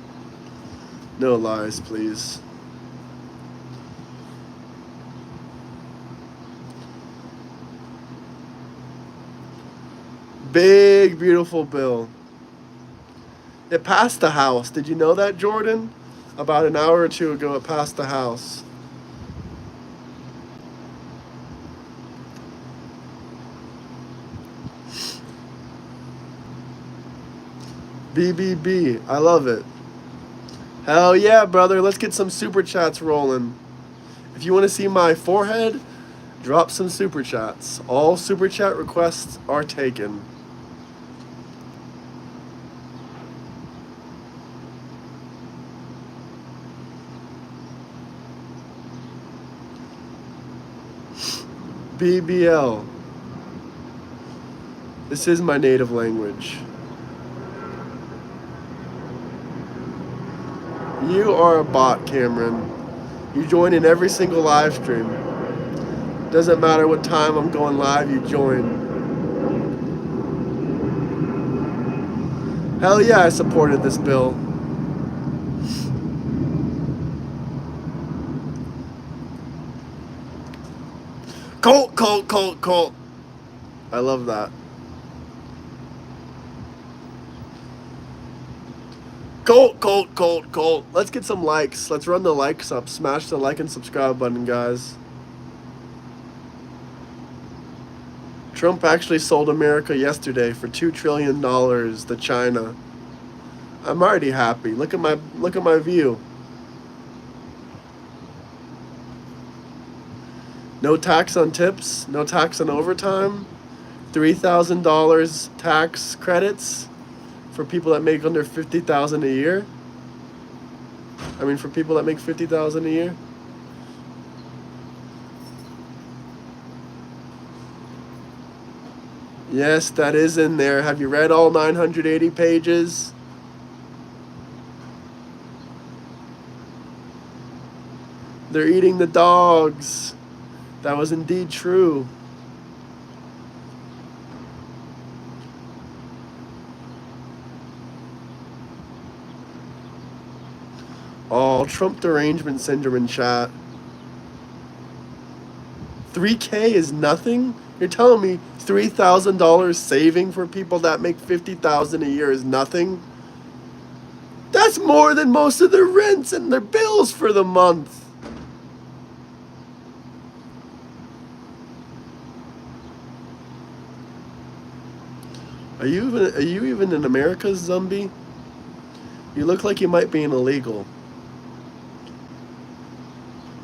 no lies, please. Big, beautiful bill. It passed the House. Did you know that, Jordan? About an hour or two ago, it passed the House. BBB. I love it. Hell yeah, brother. Let's get some super chats rolling. If you want to see my forehead, drop some super chats. All super chat requests are taken. BBL. This is my native language. You are a bot, Cameron. You join in every single live stream. Doesn't matter what time I'm going live, you join. Hell yeah, I supported this bill. Colt, Colt, Colt, Colt. I love that. Colt, Colt, Colt, Colt. Let's get some likes. Let's run the likes up. Smash the like and subscribe button, guys. Trump actually sold America yesterday for $2 trillion to China. I'm already happy. Look at my view. No tax on tips, no tax on overtime, $3,000 tax credits for people that make under $50,000 a year. I mean, for people that make $50,000 a year. Yes, that is in there. Have you read all 980 pages? They're eating the dogs. That was indeed true. Oh, Trump derangement syndrome in chat. 3K is nothing? You're telling me $3,000 saving for people that make $50,000 a year is nothing? That's more than most of their rents and their bills for the month. Are you even in America, zombie? You look like you might be an illegal.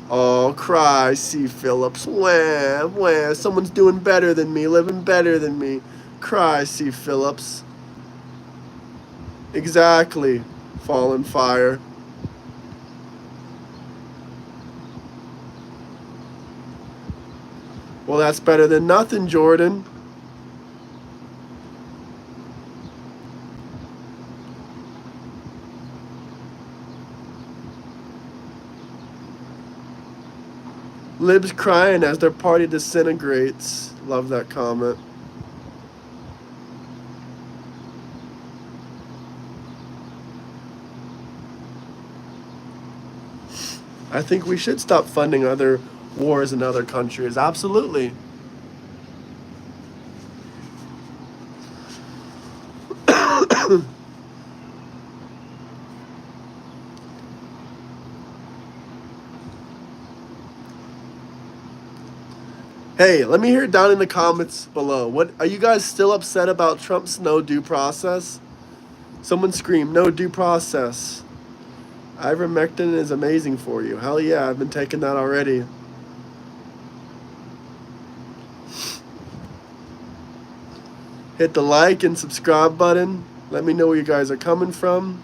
Oh, cry, C. Phillips. Wah, wah. Someone's doing better than me, living better than me. Cry, C. Phillips. Exactly. Fallen fire. Well, that's better than nothing, Jordan. Libs crying as their party disintegrates. Love that comment. I think we should stop funding other wars in other countries. Absolutely. Hey, let me hear down in the comments below. What are you guys still upset about Trump's no due process? Someone scream, no due process. Ivermectin is amazing for you. Hell yeah, I've been taking that already. Hit the like and subscribe button. Let me know where you guys are coming from.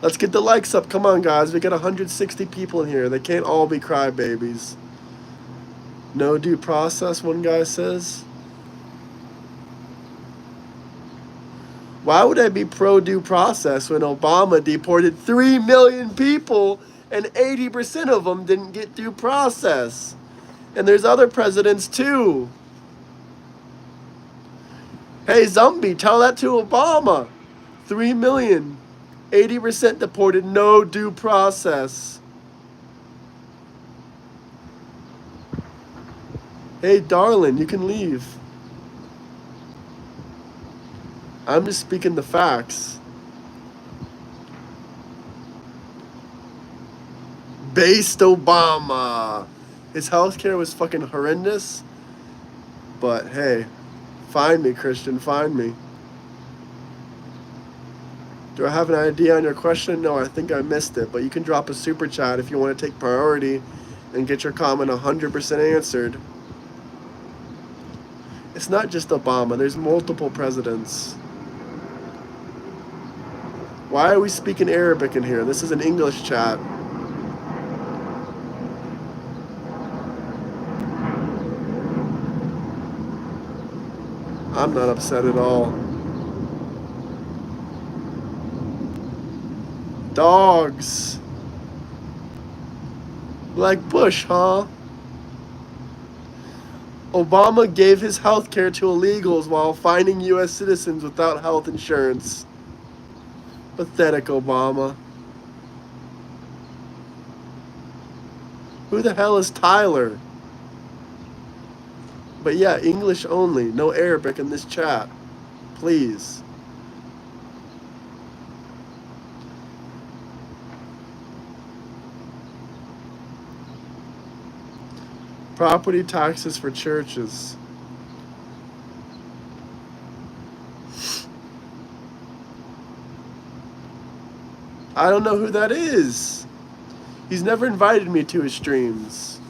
Let's get the likes up. Come on, guys. We got 160 people in here. They can't all be crybabies. No due process, one guy says. Why would I be pro due process when Obama deported 3 million people and 80% of them didn't get due process? And there's other presidents too. Hey, zombie, tell that to Obama. 3 million, 80% deported, no due process. Hey, darling, you can leave. I'm just speaking the facts. Based Obama. His healthcare was fucking horrendous. But hey, find me, Christian, find me. Do I have an idea on your question? No, I think I missed it. But you can drop a super chat if you want to take priority and get your comment 100% answered. It's not just Obama. There's multiple presidents. Why are we speaking Arabic in here? This is an English chat. I'm not upset at all. Dogs. Like Bush, huh? Obama gave his health care to illegals while fining U.S. citizens without health insurance. Pathetic Obama. Who the hell is Tyler? But yeah, English only. No Arabic in this chat. Please. Property taxes for churches. I don't know who that is. He's never invited me to his streams.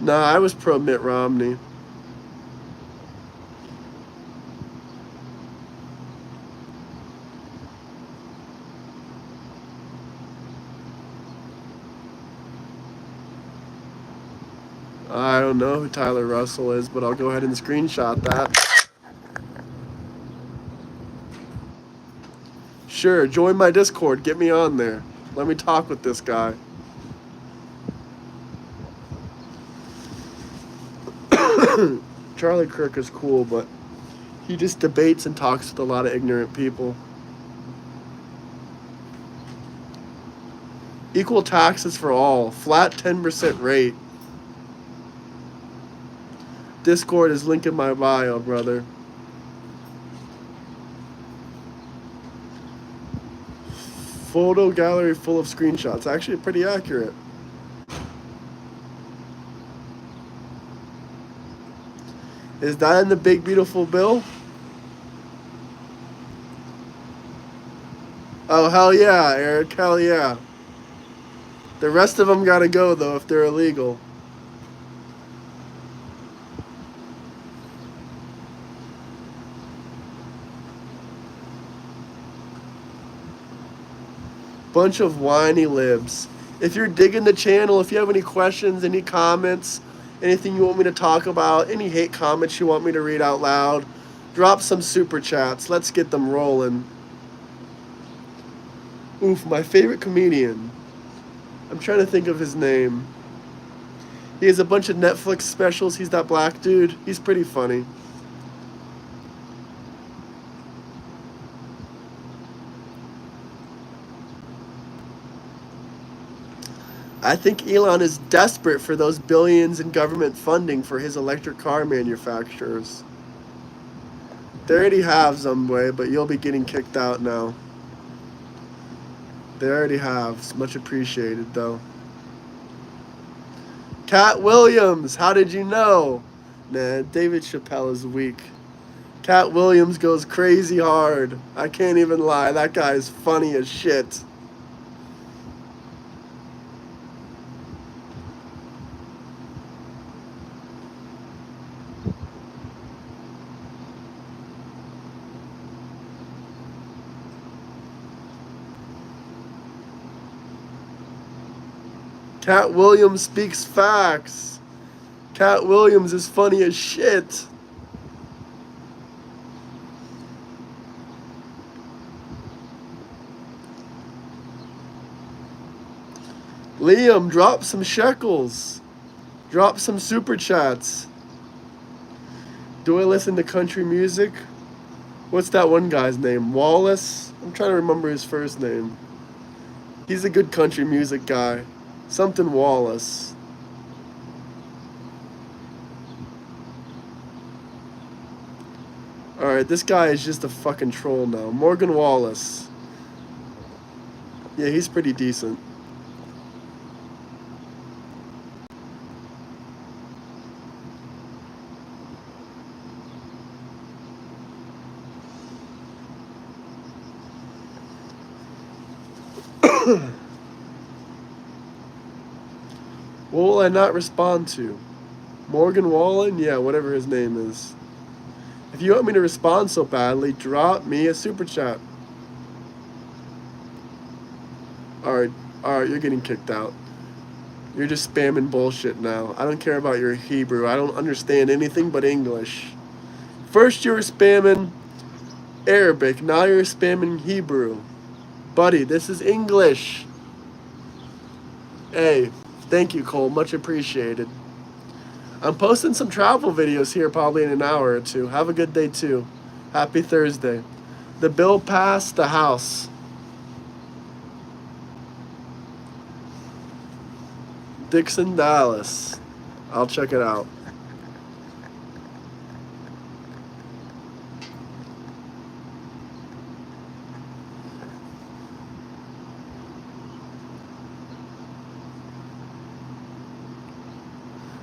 Nah, I was pro Mitt Romney. I don't know who Tyler Russell is, but I'll go ahead and screenshot that. Sure, join my Discord. Get me on there. Let me talk with this guy. Charlie Kirk is cool, but he just debates and talks with a lot of ignorant people. Equal taxes for all. Flat 10% rate. Discord is linked in my bio, brother. Photo gallery full of screenshots. Actually pretty accurate. Is that in the big beautiful bill? Oh, hell yeah, Eric. Hell yeah. The rest of them gotta go, though, if they're illegal. Bunch of whiny libs. If you're digging the channel, if you have any questions, any comments, anything you want me to talk about, any hate comments you want me to read out loud, drop some super chats. Let's get them rolling. Oof, my favorite comedian. I'm trying to think of his name. He has a bunch of Netflix specials. He's that black dude. He's pretty funny. I think Elon is desperate for those billions in government funding for his electric car manufacturers. They already have Zumbway, but you'll be getting kicked out now. They already have. It's much appreciated, though. Cat Williams, how did you know? Nah, David Chappelle is weak. Cat Williams goes crazy hard. I can't even lie. That guy is funny as shit. Cat Williams speaks facts. Cat Williams is funny as shit. Liam, drop some shekels. Drop some super chats. Do I listen to country music? What's that one guy's name? Wallace? I'm trying to remember his first name. He's a good country music guy. Something Wallace. Alright, this guy is just a fucking troll now. Morgan Wallace. Yeah, he's pretty decent. What will I not respond to? Morgan Wallen? Yeah, whatever his name is. If you want me to respond so badly, drop me a super chat. Alright, alright, you're getting kicked out. You're just spamming bullshit now. I don't care about your Hebrew. I don't understand anything but English. First you were spamming Arabic, now you're spamming Hebrew. Buddy, this is English. Hey, thank you, Cole. Much appreciated. I'm posting some travel videos here probably in an hour or two. Have a good day, too. Happy Thursday. The bill passed the House. Dixon, Dallas. I'll check it out.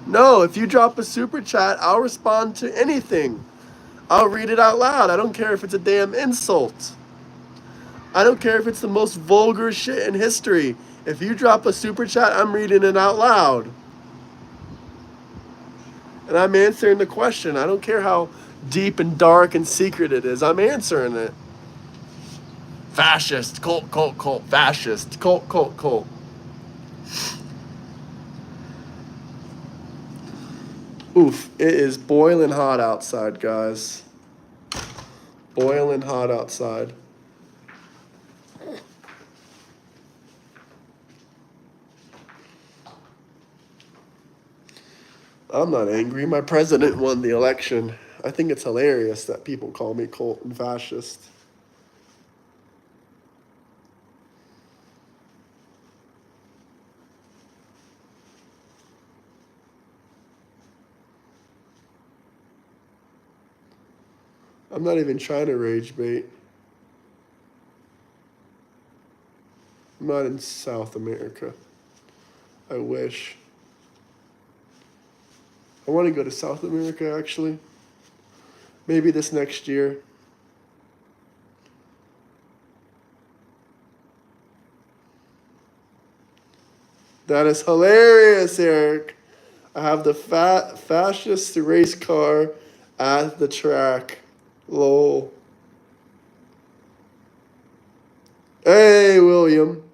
No, if you drop a super chat, I'll respond to anything. I'll read it out loud. I don't care if it's a damn insult. I don't care if it's the most vulgar shit in history. If you drop a super chat, I'm reading it out loud. And I'm answering the question. I don't care how deep and dark and secret it is. I'm answering it. Fascist, cult, cult, cult, fascist, cult, cult, cult. Oof, it is boiling hot outside, guys. Boiling hot outside. I'm not angry. My president won the election. I think it's hilarious that people call me cult and fascist. I'm not even trying to rage bait. I'm not in South America. I wish. I want to go to South America, actually. Maybe this next year. That is hilarious, Eric. I have the fascist race car at the track. Lol. Hey, William.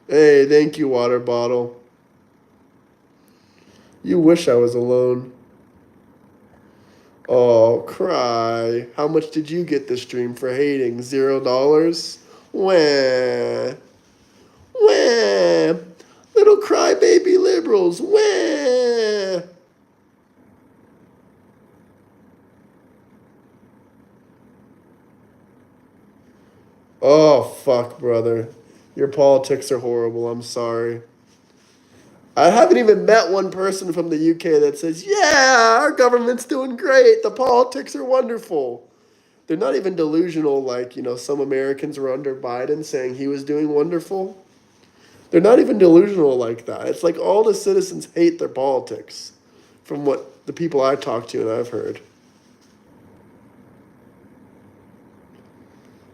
Hey, thank you, water bottle. You wish I was alone. Oh, cry. How much did you get this stream for hating? $0? Wah. Wah. Little crybaby liberals. Wah. Oh, fuck, brother. Your politics are horrible. I'm sorry. I haven't even met one person from the UK that says, yeah, our government's doing great. The politics are wonderful. They're not even delusional like, some Americans were under Biden saying he was doing wonderful. They're not even delusional like that. It's like all the citizens hate their politics from what the people I talk to and I've heard.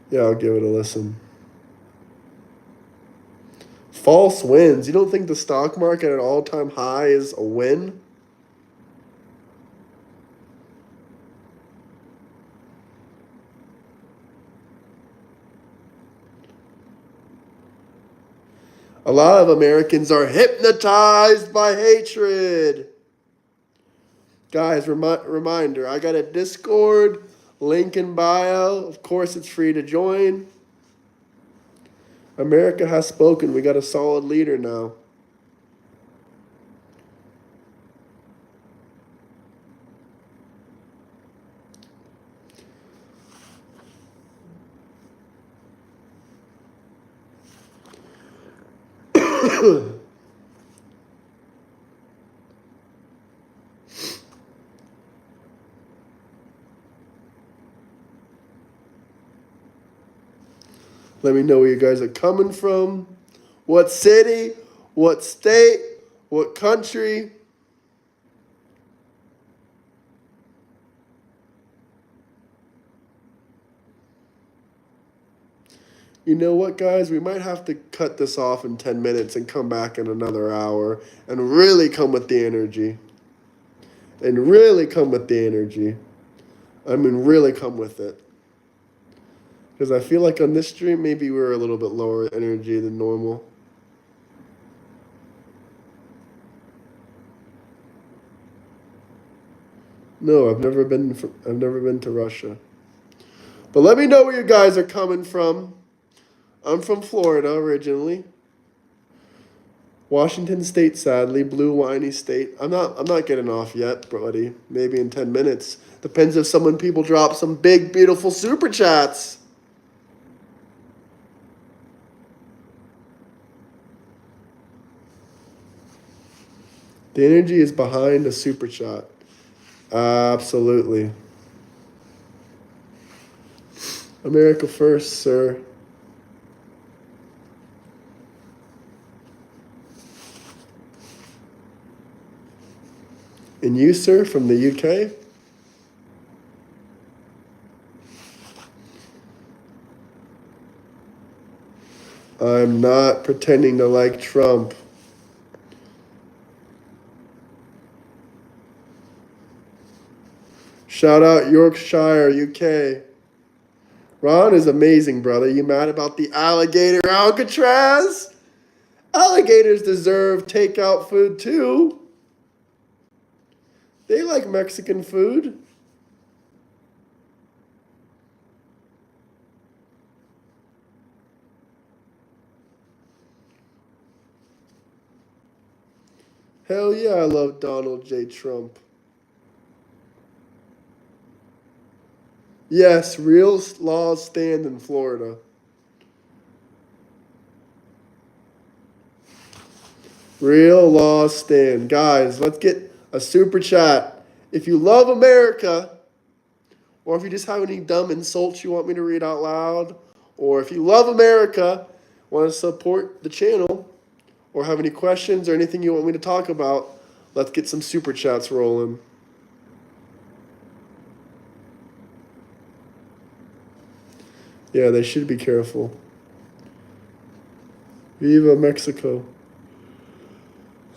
Yeah, I'll give it a listen. False wins. You don't think the stock market at an all-time high is a win? A lot of Americans are hypnotized by hatred. Guys, reminder, I got a Discord, link in bio. Of course, it's free to join. America has spoken. We got a solid leader now. Let me know where you guys are coming from. What city? What state? What country? You know what, guys? We might have to cut this off in 10 minutes and come back in another hour and really come with the energy. And really come with the energy. I mean, really come with it. Because I feel like on this stream, maybe we were a little bit lower energy than normal. No, I've never been to Russia. But let me know where you guys are coming from. I'm from Florida originally. Washington State, sadly, blue whiny state. I'm not getting off yet, buddy. Maybe in 10 minutes. Depends if people drop some big, beautiful super chats. The energy is behind a super chat. Absolutely. America first, sir. And you, sir, from the UK? I'm not pretending to like Trump. Shout out Yorkshire, UK. Ron is amazing, brother. You mad about the alligator Alcatraz? Alligators deserve takeout food too. They like Mexican food. Hell yeah, I love Donald J. Trump. Yes, real laws stand in Florida. Real laws stand. Guys, let's get a super chat. If you love America, or if you just have any dumb insults you want me to read out loud, or if you love America, want to support the channel, or have any questions or anything you want me to talk about, let's get some super chats rolling. Yeah, they should be careful. Viva Mexico.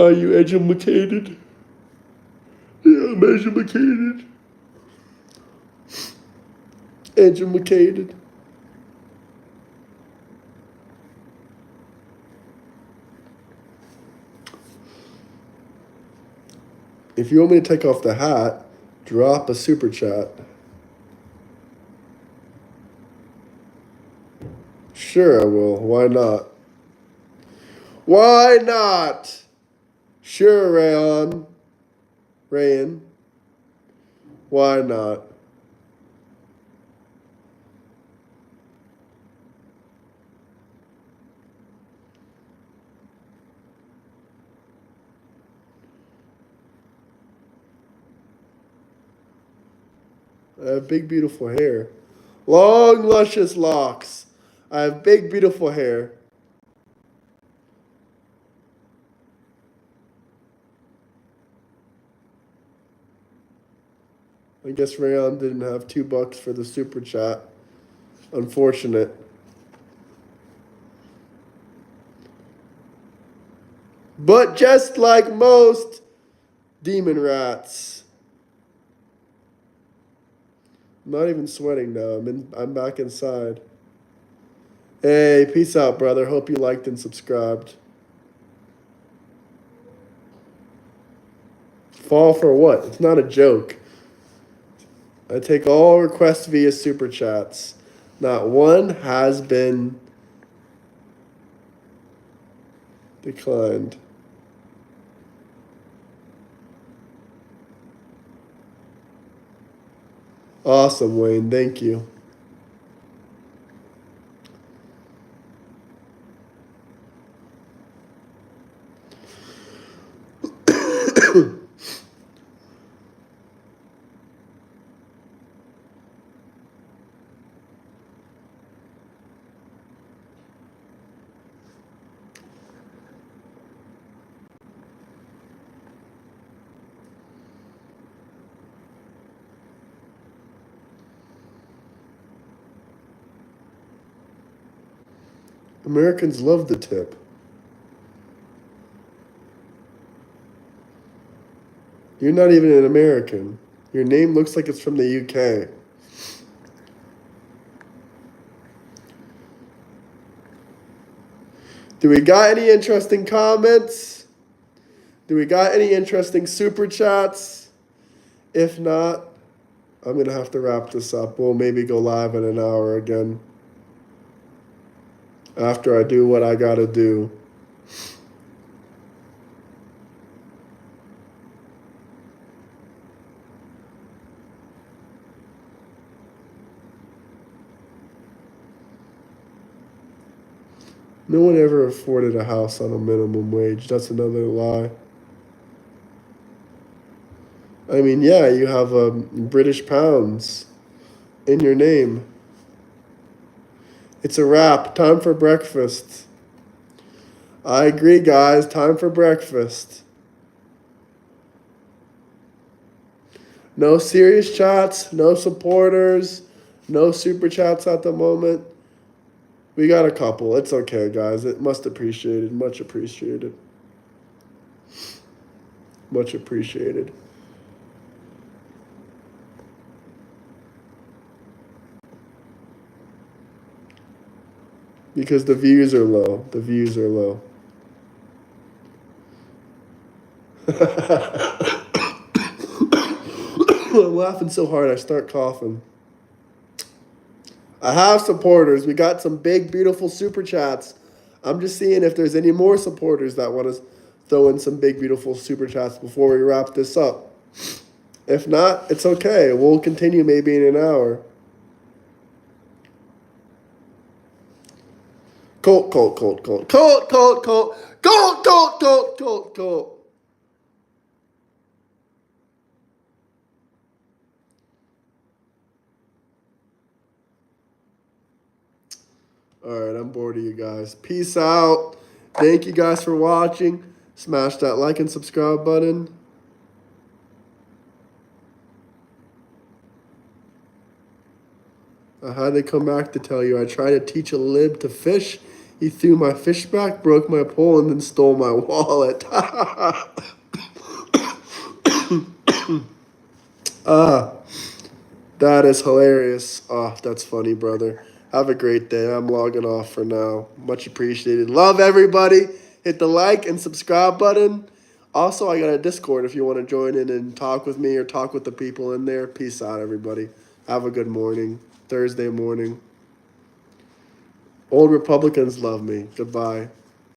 Are you educated? Yeah, I'm educated. Educated. If you want me to take off the hat, drop a super chat. Sure, I will. Why not? Why not? Sure, Rayan. Why not? I have big, beautiful hair. Long, luscious locks. I have big, beautiful hair. I guess Rayon didn't have $2 for the super chat. Unfortunate. But just like most demon rats. I'm not even sweating now. I'm back inside. Hey, peace out, brother. Hope you liked and subscribed. Fall for what? It's not a joke. I take all requests via super chats. Not one has been declined. Awesome, Wayne. Thank you. Americans love the tip. You're not even an American. Your name looks like it's from the UK. Do we got any interesting comments? Do we got any interesting super chats? If not, I'm going to have to wrap this up. We'll maybe go live in an hour again. After I do what I got to do. No one ever afforded a house on a minimum wage. That's another lie. I mean, yeah, you have British pounds in your name. It's a wrap. Time for breakfast. I agree, guys. Time for breakfast. No serious chats, no supporters, no super chats at the moment. We got a couple. It's okay, guys. It much appreciated. Much appreciated. Much appreciated. Because the views are low. The views are low. I'm laughing so hard I start coughing. I have supporters. We got some big, beautiful super chats. I'm just seeing if there's any more supporters that want to throw in some big, beautiful super chats before we wrap this up. If not, it's okay. We'll continue maybe in an hour. Colt. All right, I'm bored of you guys. Peace out. Thank you guys for watching. Smash that like and subscribe button. I had to come back to tell you. I tried to teach a lib to fish. He threw my fish back, broke my pole, and then stole my wallet. That is hilarious. That's funny, brother. Have a great day. I'm logging off for now. Much appreciated. Love everybody. Hit the like and subscribe button. Also, I got a Discord if you want to join in and talk with me or talk with the people in there. Peace out, everybody. Have a good morning. Thursday morning. Old Republicans love me. Goodbye.